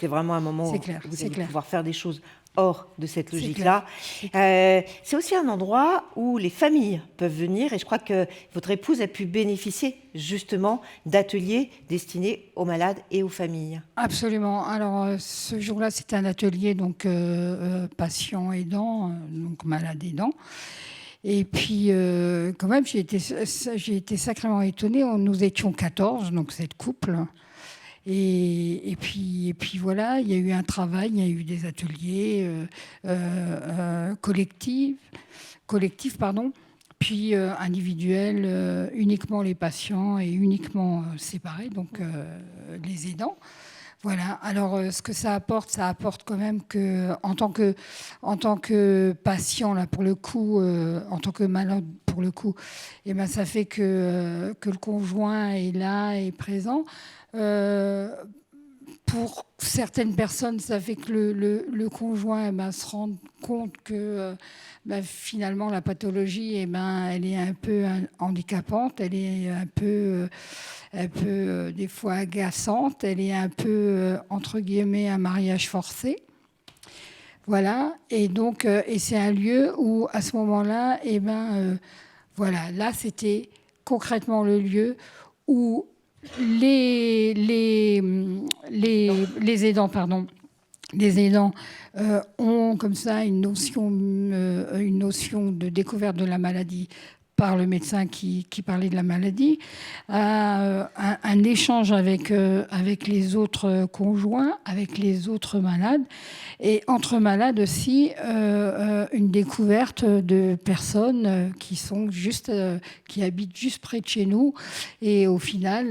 C'est vraiment un moment où vous allez pouvoir faire des choses hors de cette logique-là. C'est aussi un endroit où les familles peuvent venir, et je crois que votre épouse a pu bénéficier justement d'ateliers destinés aux malades et aux familles. Absolument. Alors, ce jour-là, c'était un atelier donc patient aidant, donc malade aidant. Et puis, quand même, j'ai été sacrément étonnée. Nous étions 14, donc cette couple. Et puis voilà, il y a eu un travail, il y a eu des ateliers collectifs, puis individuels, uniquement les patients et uniquement séparés, donc les aidants. Voilà. Alors, ce que ça apporte quand même que, en tant que patient, là, pour le coup, en tant que malade, pour le coup, ça fait que le conjoint est là, est présent. pour certaines personnes, ça fait que le conjoint se rend compte que finalement la pathologie elle est un peu handicapante, elle est un peu des fois agaçante, elle est un peu entre guillemets un mariage forcé. Voilà, et donc et c'est un lieu où à ce moment-là, voilà, là c'était concrètement le lieu où les aidants, ont comme ça une notion de découverte de la maladie par le médecin qui parlait de la maladie, un échange avec les autres conjoints, avec les autres malades, et entre malades aussi, une découverte de personnes qui habitent juste près de chez nous, et au final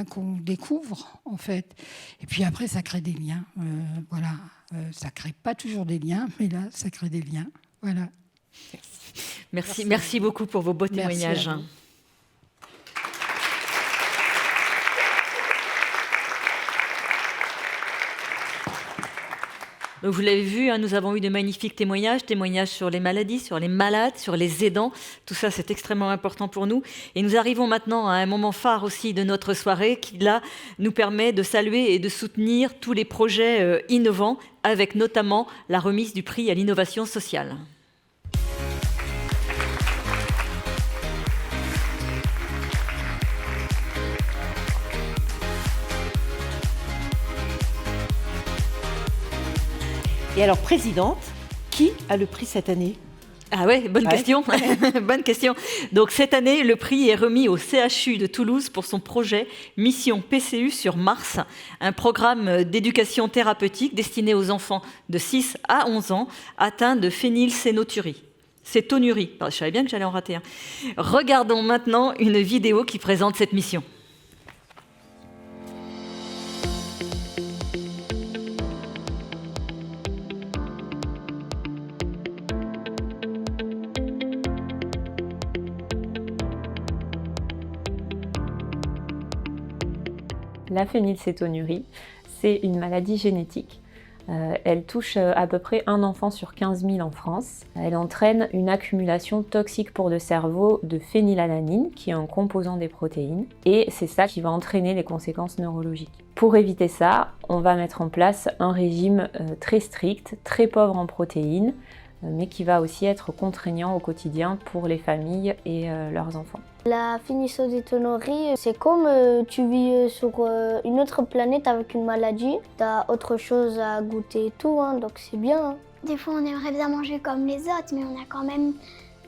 qu'on découvre en fait. Et puis après, ça crée des liens. Voilà, ça crée pas toujours des liens, mais là, ça crée des liens. Voilà. Merci beaucoup pour vos beaux témoignages. Donc vous l'avez vu, nous avons eu de magnifiques témoignages sur les maladies, sur les malades, sur les aidants. Tout ça, c'est extrêmement important pour nous. Et nous arrivons maintenant à un moment phare aussi de notre soirée qui, là, nous permet de saluer et de soutenir tous les projets innovants, avec notamment la remise du prix à l'innovation sociale. Et alors, présidente, qui a le prix cette année ? Ah ouais, bonne question. Bonne question. Donc cette année, le prix est remis au CHU de Toulouse pour son projet Mission PCU sur Mars, un programme d'éducation thérapeutique destiné aux enfants de 6 à 11 ans atteints de phénylcétonurie. Je savais bien que j'allais en rater un. Regardons maintenant une vidéo qui présente cette mission. La phénylcétonurie, c'est une maladie génétique. Elle touche à peu près un enfant sur 15 000 en France. Elle entraîne une accumulation toxique pour le cerveau de phénylalanine, qui est un composant des protéines, et c'est ça qui va entraîner les conséquences neurologiques. Pour éviter ça, on va mettre en place un régime très strict, très pauvre en protéines, mais qui va aussi être contraignant au quotidien pour les familles et leurs enfants. La phénylcétonurie, c'est comme tu vis sur une autre planète avec une maladie. T'as autre chose à goûter et tout, donc c'est bien. Hein. Des fois, on aimerait bien manger comme les autres, mais on a quand même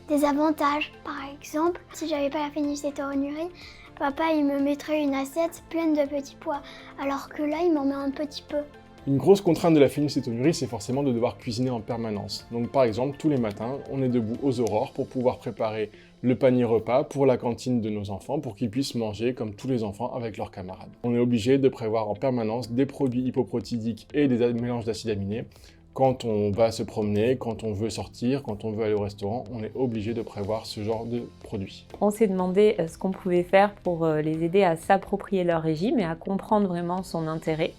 des avantages. Par exemple, si j'avais pas la phénylcétonurie, papa il me mettrait une assiette pleine de petits pois, alors que là, il m'en met un petit peu. Une grosse contrainte de la phénylcétonurie, c'est forcément de devoir cuisiner en permanence. Donc par exemple, tous les matins, on est debout aux aurores pour pouvoir préparer le panier repas pour la cantine de nos enfants, pour qu'ils puissent manger comme tous les enfants avec leurs camarades. On est obligé de prévoir en permanence des produits hypoprotidiques et des mélanges d'acides aminés. Quand on va se promener, quand on veut sortir, quand on veut aller au restaurant, on est obligé de prévoir ce genre de produits. On s'est demandé ce qu'on pouvait faire pour les aider à s'approprier leur régime et à comprendre vraiment son intérêt,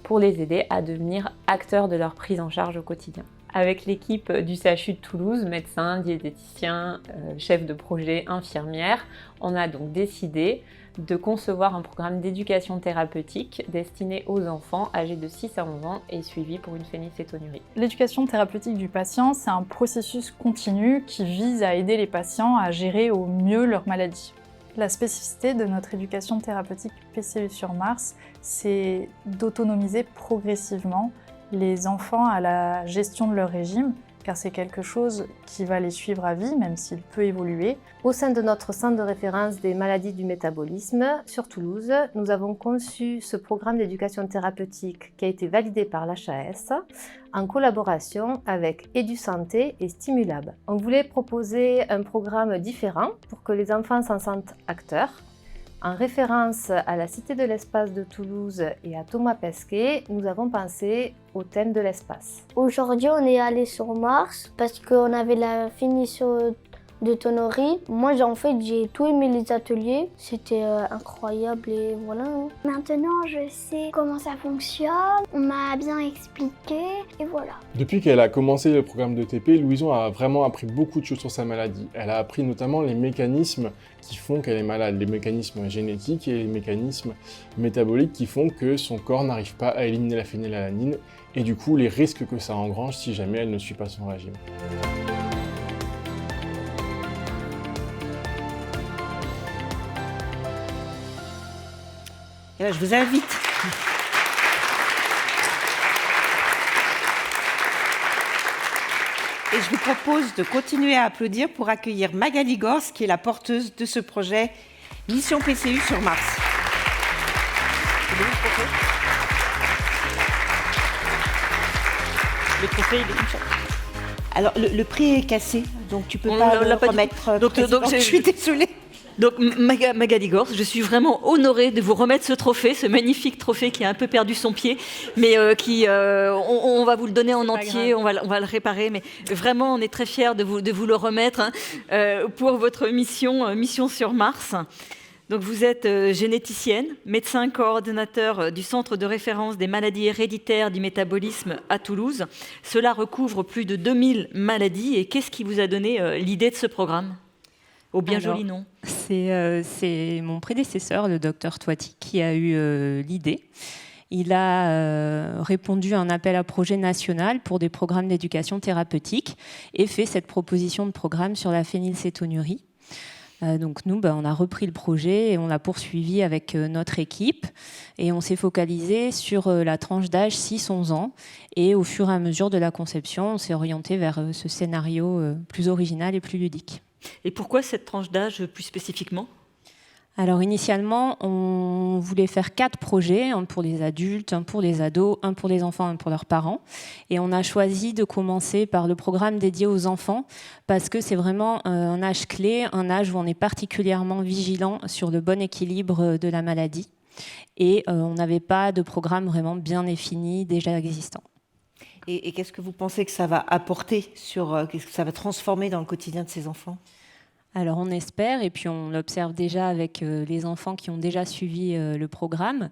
pour les aider à devenir acteurs de leur prise en charge au quotidien. Avec l'équipe du CHU de Toulouse, médecins, diététiciens, chefs de projet, infirmières, on a donc décidé de concevoir un programme d'éducation thérapeutique destiné aux enfants âgés de 6 à 11 ans et suivis pour une phénylcétonurie. L'éducation thérapeutique du patient, c'est un processus continu qui vise à aider les patients à gérer au mieux leur maladie. La spécificité de notre éducation thérapeutique PCU sur Mars, c'est d'autonomiser progressivement les enfants à la gestion de leur régime, car c'est quelque chose qui va les suivre à vie, même s'il peut évoluer. Au sein de notre centre de référence des maladies du métabolisme sur Toulouse, nous avons conçu ce programme d'éducation thérapeutique qui a été validé par l'HAS en collaboration avec EduSanté et Stimulab. On voulait proposer un programme différent pour que les enfants s'en sentent acteurs. En référence à la Cité de l'Espace de Toulouse et à Thomas Pesquet, nous avons pensé au thème de l'espace. Aujourd'hui, on est allé sur Mars parce qu'on avait la phénylcétonurie de tonnerie. Moi, j'ai tout aimé les ateliers. C'était incroyable et voilà. Maintenant, je sais comment ça fonctionne. On m'a bien expliqué et voilà. Depuis qu'elle a commencé le programme de TP, Louison a vraiment appris beaucoup de choses sur sa maladie. Elle a appris notamment les mécanismes qui font qu'elle est malade, les mécanismes génétiques et les mécanismes métaboliques qui font que son corps n'arrive pas à éliminer la phénylalanine et du coup les risques que ça engrange si jamais elle ne suit pas son régime. Et là, je vous invite. Et je vous propose de continuer à applaudir pour accueillir Magali Gors, qui est la porteuse de ce projet Mission PCU sur Mars. Le trophée, il est comme ça. Alors, le prix est cassé, donc tu peux pas le remettre. Donc, je suis désolée. Donc Magali Gors, je suis vraiment honorée de vous remettre ce trophée, ce magnifique trophée qui a un peu perdu son pied, mais on va vous le donner en entier, on va le réparer, mais vraiment on est très fiers de vous le remettre pour votre mission sur Mars. Donc vous êtes généticienne, médecin coordonnateur du Centre de référence des maladies héréditaires du métabolisme à Toulouse. Cela recouvre plus de 2000 maladies. Et qu'est-ce qui vous a donné l'idée de ce programme ? Au bien joli nom. C'est mon prédécesseur, le docteur Toiti, qui a eu l'idée. Il a répondu à un appel à projet national pour des programmes d'éducation thérapeutique et fait cette proposition de programme sur la phénylcétonurie. Donc nous, on a repris le projet et on l'a poursuivi avec notre équipe et on s'est focalisé sur la tranche d'âge 6-11 ans et au fur et à mesure de la conception, on s'est orienté vers ce scénario plus original et plus ludique. Et pourquoi cette tranche d'âge plus spécifiquement ? Alors initialement, on voulait faire 4 projets, un pour les adultes, un pour les ados, un pour les enfants, un pour leurs parents. Et on a choisi de commencer par le programme dédié aux enfants parce que c'est vraiment un âge clé, un âge où on est particulièrement vigilant sur le bon équilibre de la maladie. Et on n'avait pas de programme vraiment bien défini, déjà existant. Et qu'est-ce que vous pensez que ça va apporter qu'est-ce que ça va transformer dans le quotidien de ces enfants ? Alors on espère, et puis on l'observe déjà avec les enfants qui ont déjà suivi le programme,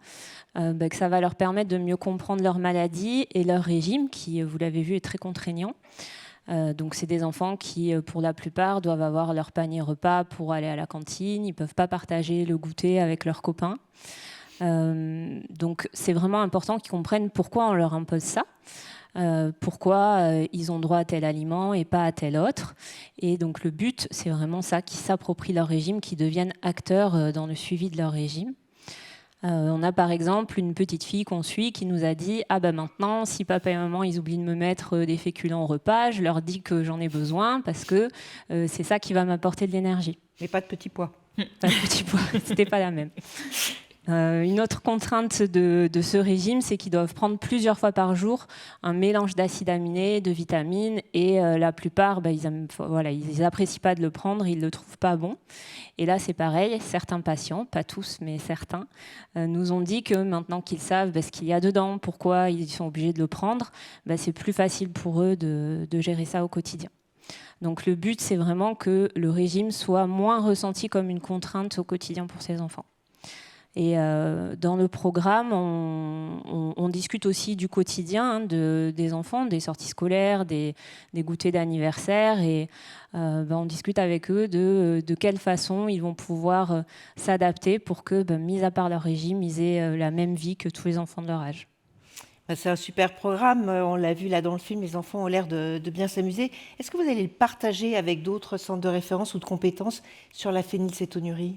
que ça va leur permettre de mieux comprendre leur maladie et leur régime, qui, vous l'avez vu, est très contraignant. Donc c'est des enfants qui, pour la plupart, doivent avoir leur panier repas pour aller à la cantine, ils ne peuvent pas partager le goûter avec leurs copains. Donc c'est vraiment important qu'ils comprennent pourquoi on leur impose ça. Pourquoi ils ont droit à tel aliment et pas à tel autre. Et donc le but, c'est vraiment ça, qu'ils s'approprient leur régime, qu'ils deviennent acteurs dans le suivi de leur régime. On a par exemple une petite fille qu'on suit qui nous a dit « Ah ben maintenant, si papa et maman ils oublient de me mettre des féculents au repas, je leur dis que j'en ai besoin parce que c'est ça qui va m'apporter de l'énergie. » Mais pas de petits pois. Pas de petits pois, c'était pas la même. Une autre contrainte de ce régime, c'est qu'ils doivent prendre plusieurs fois par jour un mélange d'acides aminés, de vitamines, et la plupart, ils n'apprécient pas de le prendre, ils ne le trouvent pas bon. Et là, c'est pareil, certains patients, pas tous, mais certains, nous ont dit que maintenant qu'ils savent ce qu'il y a dedans, pourquoi ils sont obligés de le prendre, c'est plus facile pour eux de gérer ça au quotidien. Donc le but, c'est vraiment que le régime soit moins ressenti comme une contrainte au quotidien pour ces enfants. Et dans le programme, on discute aussi du quotidien des enfants, des sorties scolaires, des goûters d'anniversaire. Et on discute avec eux de quelle façon ils vont pouvoir s'adapter pour que, mis à part leur régime, ils aient la même vie que tous les enfants de leur âge. C'est un super programme. On l'a vu là dans le film, les enfants ont l'air de bien s'amuser. Est-ce que vous allez le partager avec d'autres centres de référence ou de compétences sur la phénylcétonurie ?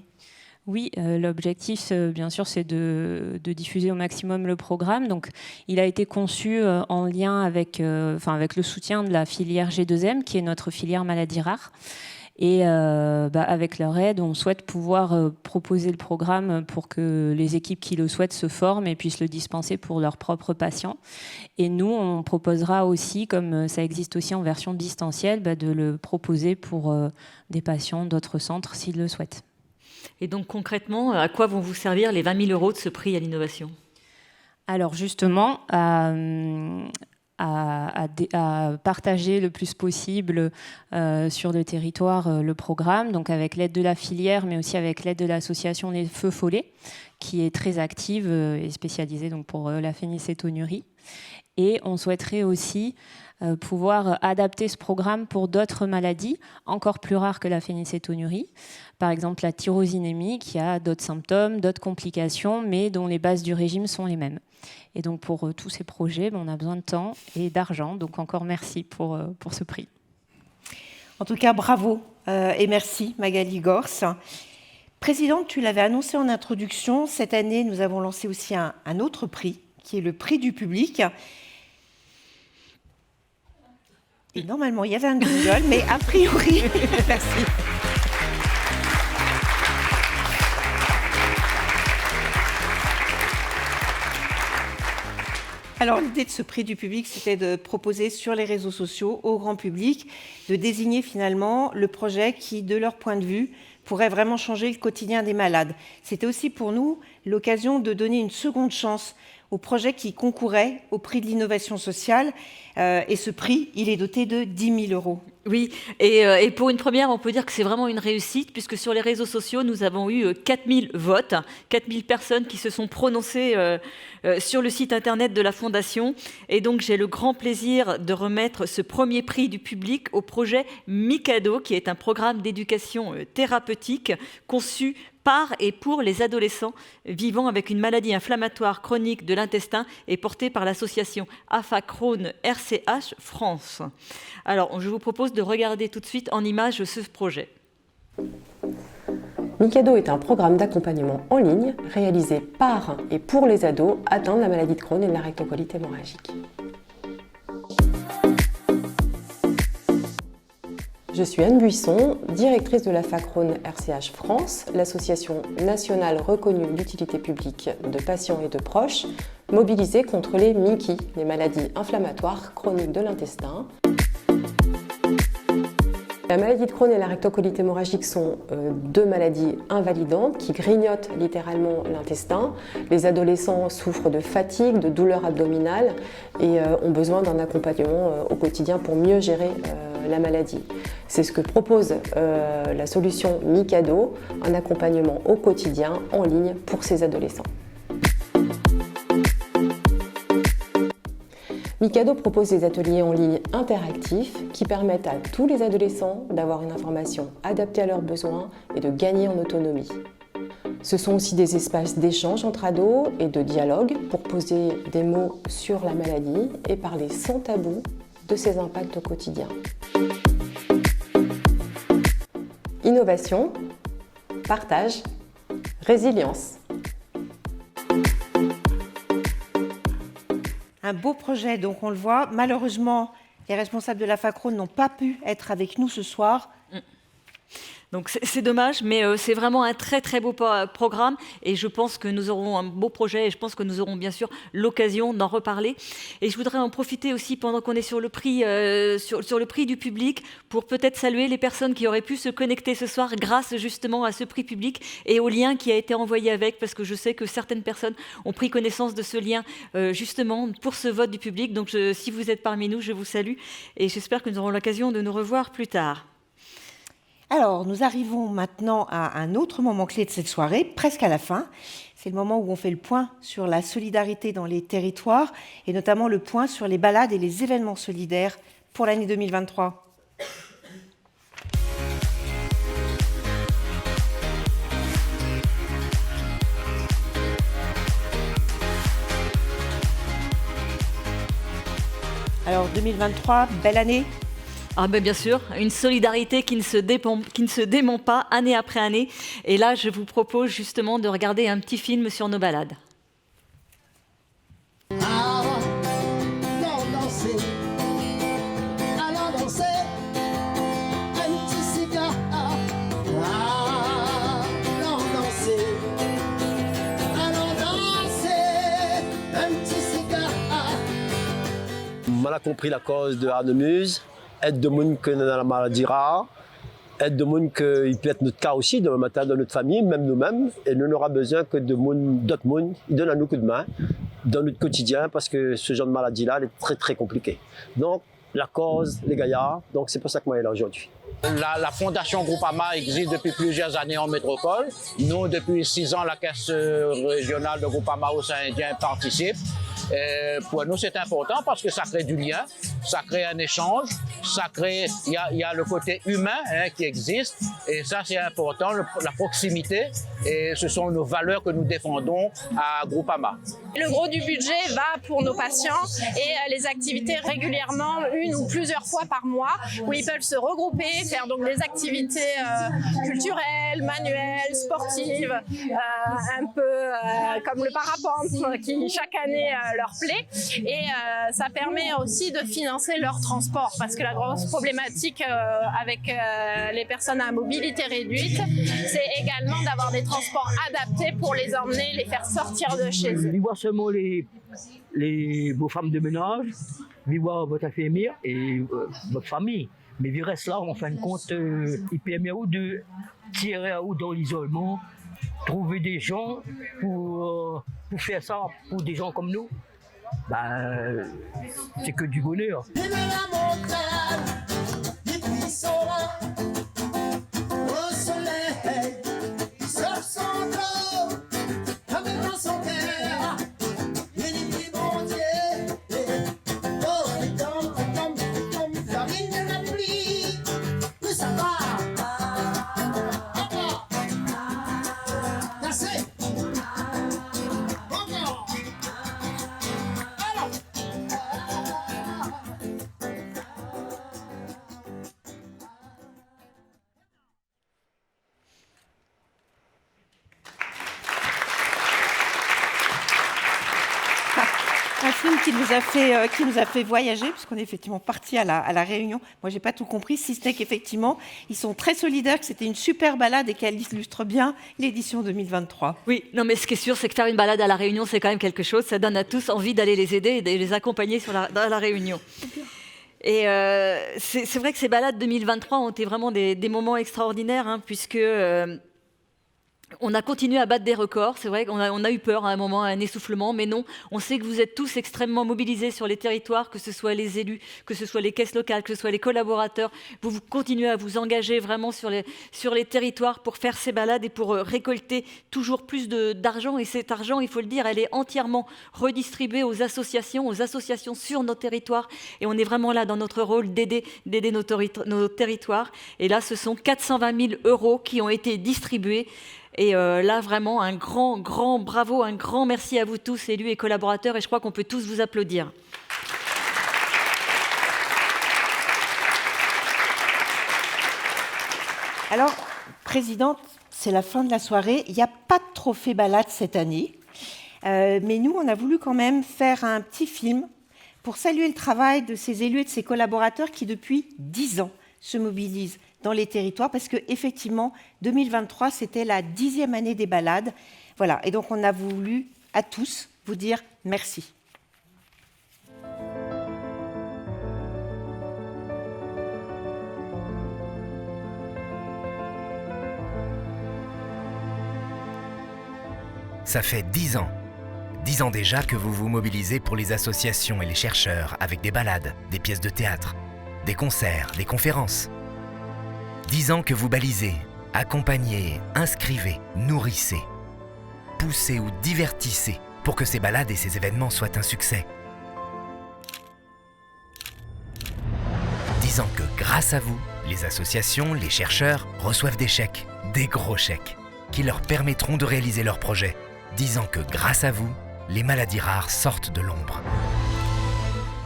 Oui, l'objectif, bien sûr, c'est de diffuser au maximum le programme. Donc, il a été conçu en lien avec le soutien de la filière G2M, qui est notre filière maladies rares. Et avec leur aide, on souhaite pouvoir proposer le programme pour que les équipes qui le souhaitent se forment et puissent le dispenser pour leurs propres patients. Et nous, on proposera aussi, comme ça existe aussi en version distancielle, de le proposer pour des patients d'autres centres s'ils le souhaitent. Et donc concrètement, à quoi vont vous servir les 20 000 € de ce prix à l'innovation ? Alors justement, à partager le plus possible sur le territoire le programme, donc avec l'aide de la filière, mais aussi avec l'aide de l'association Les Feux Follets, qui est très active et spécialisée donc, pour la phénylcétonurie. Et on souhaiterait aussi pouvoir adapter ce programme pour d'autres maladies encore plus rares que la phénylcétonurie. Par exemple, la tyrosinémie, qui a d'autres symptômes, d'autres complications, mais dont les bases du régime sont les mêmes. Et donc, pour tous ces projets, on a besoin de temps et d'argent. Donc, encore merci pour ce prix. En tout cas, bravo et merci Magali Gors. Présidente, tu l'avais annoncé en introduction, cette année, nous avons lancé aussi un autre prix, qui est le prix du public. Et normalement, il y avait un jingle, mais a priori, merci. Alors, l'idée de ce prix du public, c'était de proposer sur les réseaux sociaux au grand public de désigner finalement le projet qui, de leur point de vue, pourrait vraiment changer le quotidien des malades. C'était aussi pour nous l'occasion de donner une seconde chance aux projets qui concouraient au prix de l'innovation sociale. Et ce prix, il est doté de 10 000 €. Oui, et pour une première, on peut dire que c'est vraiment une réussite, puisque sur les réseaux sociaux, nous avons eu 4000 votes, 4000 personnes qui se sont prononcées sur le site internet de la Fondation. Et donc, j'ai le grand plaisir de remettre ce premier prix du public au projet Mikado, qui est un programme d'éducation thérapeutique conçu par et pour les adolescents vivant avec une maladie inflammatoire chronique de l'intestin et porté par l'association AFA Crohn RCH France. Alors, je vous propose de regarder tout de suite en images ce projet. Mikado est un programme d'accompagnement en ligne réalisé par et pour les ados atteints de la maladie de Crohn et de la rectocolite hémorragique. Je suis Anne Buisson, directrice de l'AFA Crohn RCH France, l'association nationale reconnue d'utilité publique de patients et de proches, mobilisée contre les MICI, les maladies inflammatoires chroniques de l'intestin. La maladie de Crohn et la rectocolite hémorragique sont deux maladies invalidantes qui grignotent littéralement l'intestin. Les adolescents souffrent de fatigue, de douleurs abdominales et ont besoin d'un accompagnement au quotidien pour mieux gérer la maladie. C'est ce que propose la solution Mikado, un accompagnement au quotidien en ligne pour ces adolescents. Mikado propose des ateliers en ligne interactifs qui permettent à tous les adolescents d'avoir une information adaptée à leurs besoins et de gagner en autonomie. Ce sont aussi des espaces d'échange entre ados et de dialogue pour poser des mots sur la maladie et parler sans tabou de ses impacts au quotidien. Innovation, partage, résilience. Un beau projet, donc on le voit. Malheureusement, les responsables de l'AFA Crohn n'ont pas pu être avec nous ce soir. Donc c'est dommage, mais c'est vraiment un très très beau programme et je pense que nous aurons un beau projet et je pense que nous aurons bien sûr l'occasion d'en reparler. Et je voudrais en profiter aussi pendant qu'on est sur le prix, sur le prix du public pour peut-être saluer les personnes qui auraient pu se connecter ce soir grâce justement à ce prix public et au lien qui a été envoyé avec, parce que je sais que certaines personnes ont pris connaissance de ce lien justement pour ce vote du public. Donc si vous êtes parmi nous, je vous salue et j'espère que nous aurons l'occasion de nous revoir plus tard. Alors, nous arrivons maintenant à un autre moment clé de cette soirée, presque à la fin. C'est le moment où on fait le point sur la solidarité dans les territoires et notamment le point sur les balades et les événements solidaires pour l'année 2023. Alors, 2023, belle année. Ah ben bien sûr, une solidarité qui ne se dément pas année après année. Et là, je vous propose justement de regarder un petit film sur nos balades. On a compris la cause de Arnemuse. Aide de monde qui est dans la maladie rare, aide de monde qui peut être notre cas aussi, demain matin dans notre famille, même nous-mêmes, et nous n'aurons besoin que de d'autres monde, ils donnent à nous coup de main dans notre quotidien parce que ce genre de maladie-là, elle est très très compliquée. Donc, la cause, les gaillards, donc c'est pour ça que moi, elle est là aujourd'hui. La fondation Groupama existe depuis plusieurs années en métropole. Nous, depuis 6 ans, la caisse régionale de Groupama Océan-Indien participe. Pour nous, c'est important parce que ça crée du lien, ça crée un échange, il y a le côté humain qui existe et ça, c'est important, la proximité et ce sont nos valeurs que nous défendons à Groupama. Le gros du budget va pour nos patients et les activités régulièrement, 1 ou plusieurs fois par mois, où ils peuvent se regrouper, faire donc des activités culturelles, manuelles, sportives, un peu comme le parapente qui chaque année leur plaît. Et ça permet aussi de financer leur transport, parce que la grosse problématique avec les personnes à mobilité réduite, c'est également d'avoir des transports adaptés pour les emmener, les faire sortir de chez eux. Voir seulement vos femmes de ménage, voir votre infirmière et votre famille. Mais il reste là, en fin de compte, il permet de tirer à dans l'isolement, trouver des gens pour faire ça pour des gens comme nous. C'est que du bonheur. Un film qui nous a fait voyager, puisqu'on est effectivement parti à la Réunion. Moi, j'ai pas tout compris, si ce n'est qu'effectivement, ils sont très solidaires, que c'était une super balade et qu'elle illustre bien l'édition 2023. Oui, non, mais ce qui est sûr, c'est que faire une balade à la Réunion, c'est quand même quelque chose. Ça donne à tous envie d'aller les aider et de les accompagner dans la Réunion. Et c'est vrai que ces balades 2023 ont été vraiment des moments extraordinaires, puisque... on a continué à battre des records, c'est vrai qu'on a eu peur à un moment, un essoufflement, mais non, on sait que vous êtes tous extrêmement mobilisés sur les territoires, que ce soit les élus, que ce soit les caisses locales, que ce soit les collaborateurs. Vous continuez à vous engager vraiment sur les territoires pour faire ces balades et pour récolter toujours plus d'argent. Et cet argent, il faut le dire, elle est entièrement redistribuée aux associations sur nos territoires. Et on est vraiment là dans notre rôle d'aider nos territoires. Et là, ce sont 420 000 € qui ont été distribués. Et là, vraiment, un grand bravo, un grand merci à vous tous, élus et collaborateurs, et je crois qu'on peut tous vous applaudir. Alors, Présidente, c'est la fin de la soirée. Il n'y a pas de trophée balade cette année. Mais nous, on a voulu quand même faire un petit film pour saluer le travail de ces élus et de ces collaborateurs qui, depuis 10 ans, se mobilisent dans les territoires, parce qu'effectivement, 2023, c'était la 10e année des balades. Voilà, et donc on a voulu, à tous, vous dire merci. Ça fait 10 ans. 10 ans déjà que vous vous mobilisez pour les associations et les chercheurs avec des balades, des pièces de théâtre, des concerts, des conférences. 10 ans que vous balisez, accompagnez, inscrivez, nourrissez, poussez ou divertissez pour que ces balades et ces événements soient un succès. 10 ans que, grâce à vous, les associations, les chercheurs reçoivent des chèques, des gros chèques, qui leur permettront de réaliser leurs projets. 10 ans que, grâce à vous, les maladies rares sortent de l'ombre.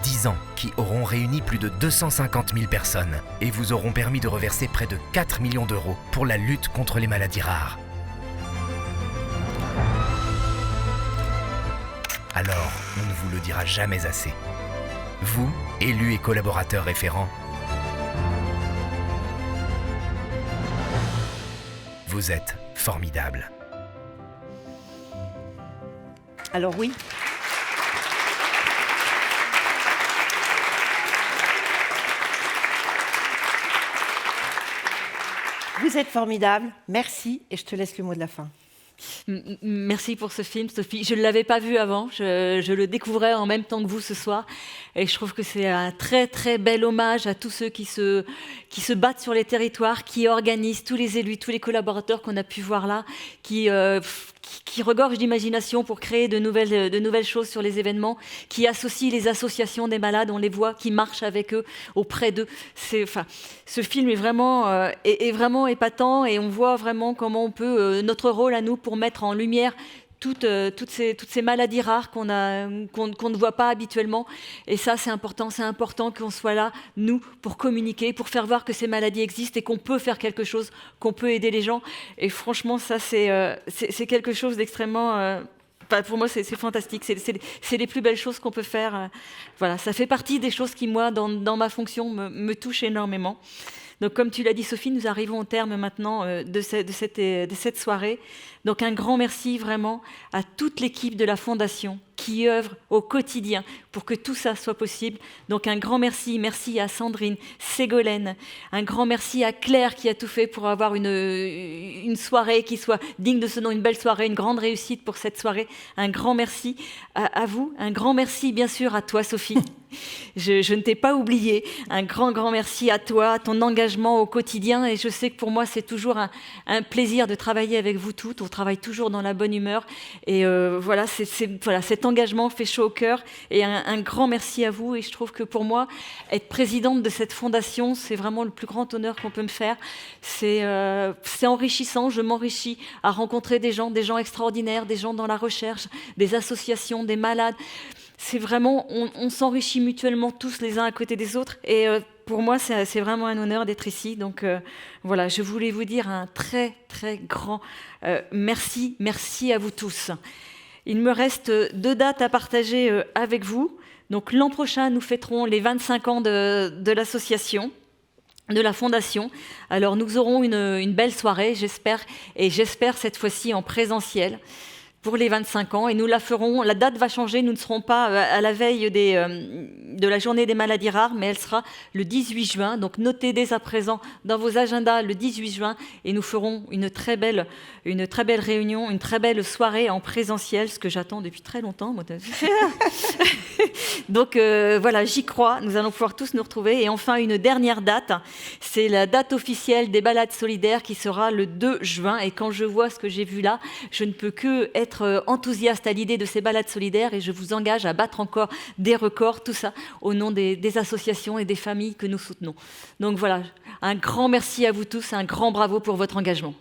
10 ans qui auront réuni plus de 250 000 personnes et vous auront permis de reverser près de 4 millions d'euros pour la lutte contre les maladies rares. Alors, on ne vous le dira jamais assez. Vous, élus et collaborateurs référents, vous êtes formidables. Alors oui. Vous êtes formidables, merci, et je te laisse le mot de la fin. Merci pour ce film, Sophie. Je ne l'avais pas vu avant, je le découvrais en même temps que vous ce soir. Et je trouve que c'est un très très bel hommage à tous ceux qui se battent sur les territoires, qui organisent, tous les élus, tous les collaborateurs qu'on a pu voir là, qui regorgent d'imagination pour créer de nouvelles choses sur les événements, qui associent les associations des malades, on les voit, qui marchent avec eux, auprès d'eux. Ce film est vraiment épatant et on voit vraiment comment on peut, notre rôle à nous pour mettre en lumière toutes ces maladies rares qu'on ne voit pas habituellement. Et ça, c'est important qu'on soit là, nous, pour communiquer, pour faire voir que ces maladies existent et qu'on peut faire quelque chose, qu'on peut aider les gens. Et franchement, ça, c'est quelque chose d'extrêmement... pour moi, c'est fantastique. C'est les plus belles choses qu'on peut faire. Voilà, ça fait partie des choses qui, moi, dans ma fonction, me touchent énormément. Donc, comme tu l'as dit, Sophie, nous arrivons au terme maintenant de cette soirée. Donc, un grand merci vraiment à toute l'équipe de la Fondation qui œuvre au quotidien pour que tout ça soit possible. Donc, un grand merci à Sandrine, Ségolène, un grand merci à Claire qui a tout fait pour avoir une soirée qui soit digne de ce nom, une belle soirée, une grande réussite pour cette soirée. Un grand merci à vous, un grand merci bien sûr à toi, Sophie. Je ne t'ai pas oublié. Un grand merci à toi, à ton engagement au quotidien. Et je sais que pour moi, c'est toujours un plaisir de travailler avec vous toutes. On travaille toujours dans la bonne humeur. Et voilà, cet engagement fait chaud au cœur. Et un grand merci à vous. Et je trouve que pour moi, être présidente de cette fondation, c'est vraiment le plus grand honneur qu'on peut me faire. C'est enrichissant. Je m'enrichis à rencontrer des gens extraordinaires, des gens dans la recherche, des associations, des malades. C'est vraiment, on s'enrichit mutuellement tous les uns à côté des autres. Et pour moi, c'est vraiment un honneur d'être ici. Donc voilà, je voulais vous dire un très, très grand merci. Merci à vous tous. Il me reste 2 dates à partager avec vous. Donc l'an prochain, nous fêterons les 25 ans de l'association, de la Fondation. Alors nous aurons une belle soirée, j'espère cette fois-ci en présentiel, pour les 25 ans, et nous la ferons. La date va changer, nous ne serons pas à la veille de la journée des maladies rares, mais elle sera le 18 juin. Donc notez dès à présent dans vos agendas le 18 juin, et nous ferons une très belle réunion, une très belle soirée en présentiel, ce que j'attends depuis très longtemps. Donc voilà, j'y crois, nous allons pouvoir tous nous retrouver. Et enfin, une dernière date, c'est la date officielle des balades solidaires qui sera le 2 juin. Et quand je vois ce que j'ai vu là, je ne peux que être enthousiaste à l'idée de ces balades solidaires, et je vous engage à battre encore des records, tout ça au nom des associations et des familles que nous soutenons. Donc voilà, un grand merci à vous tous, un grand bravo pour votre engagement.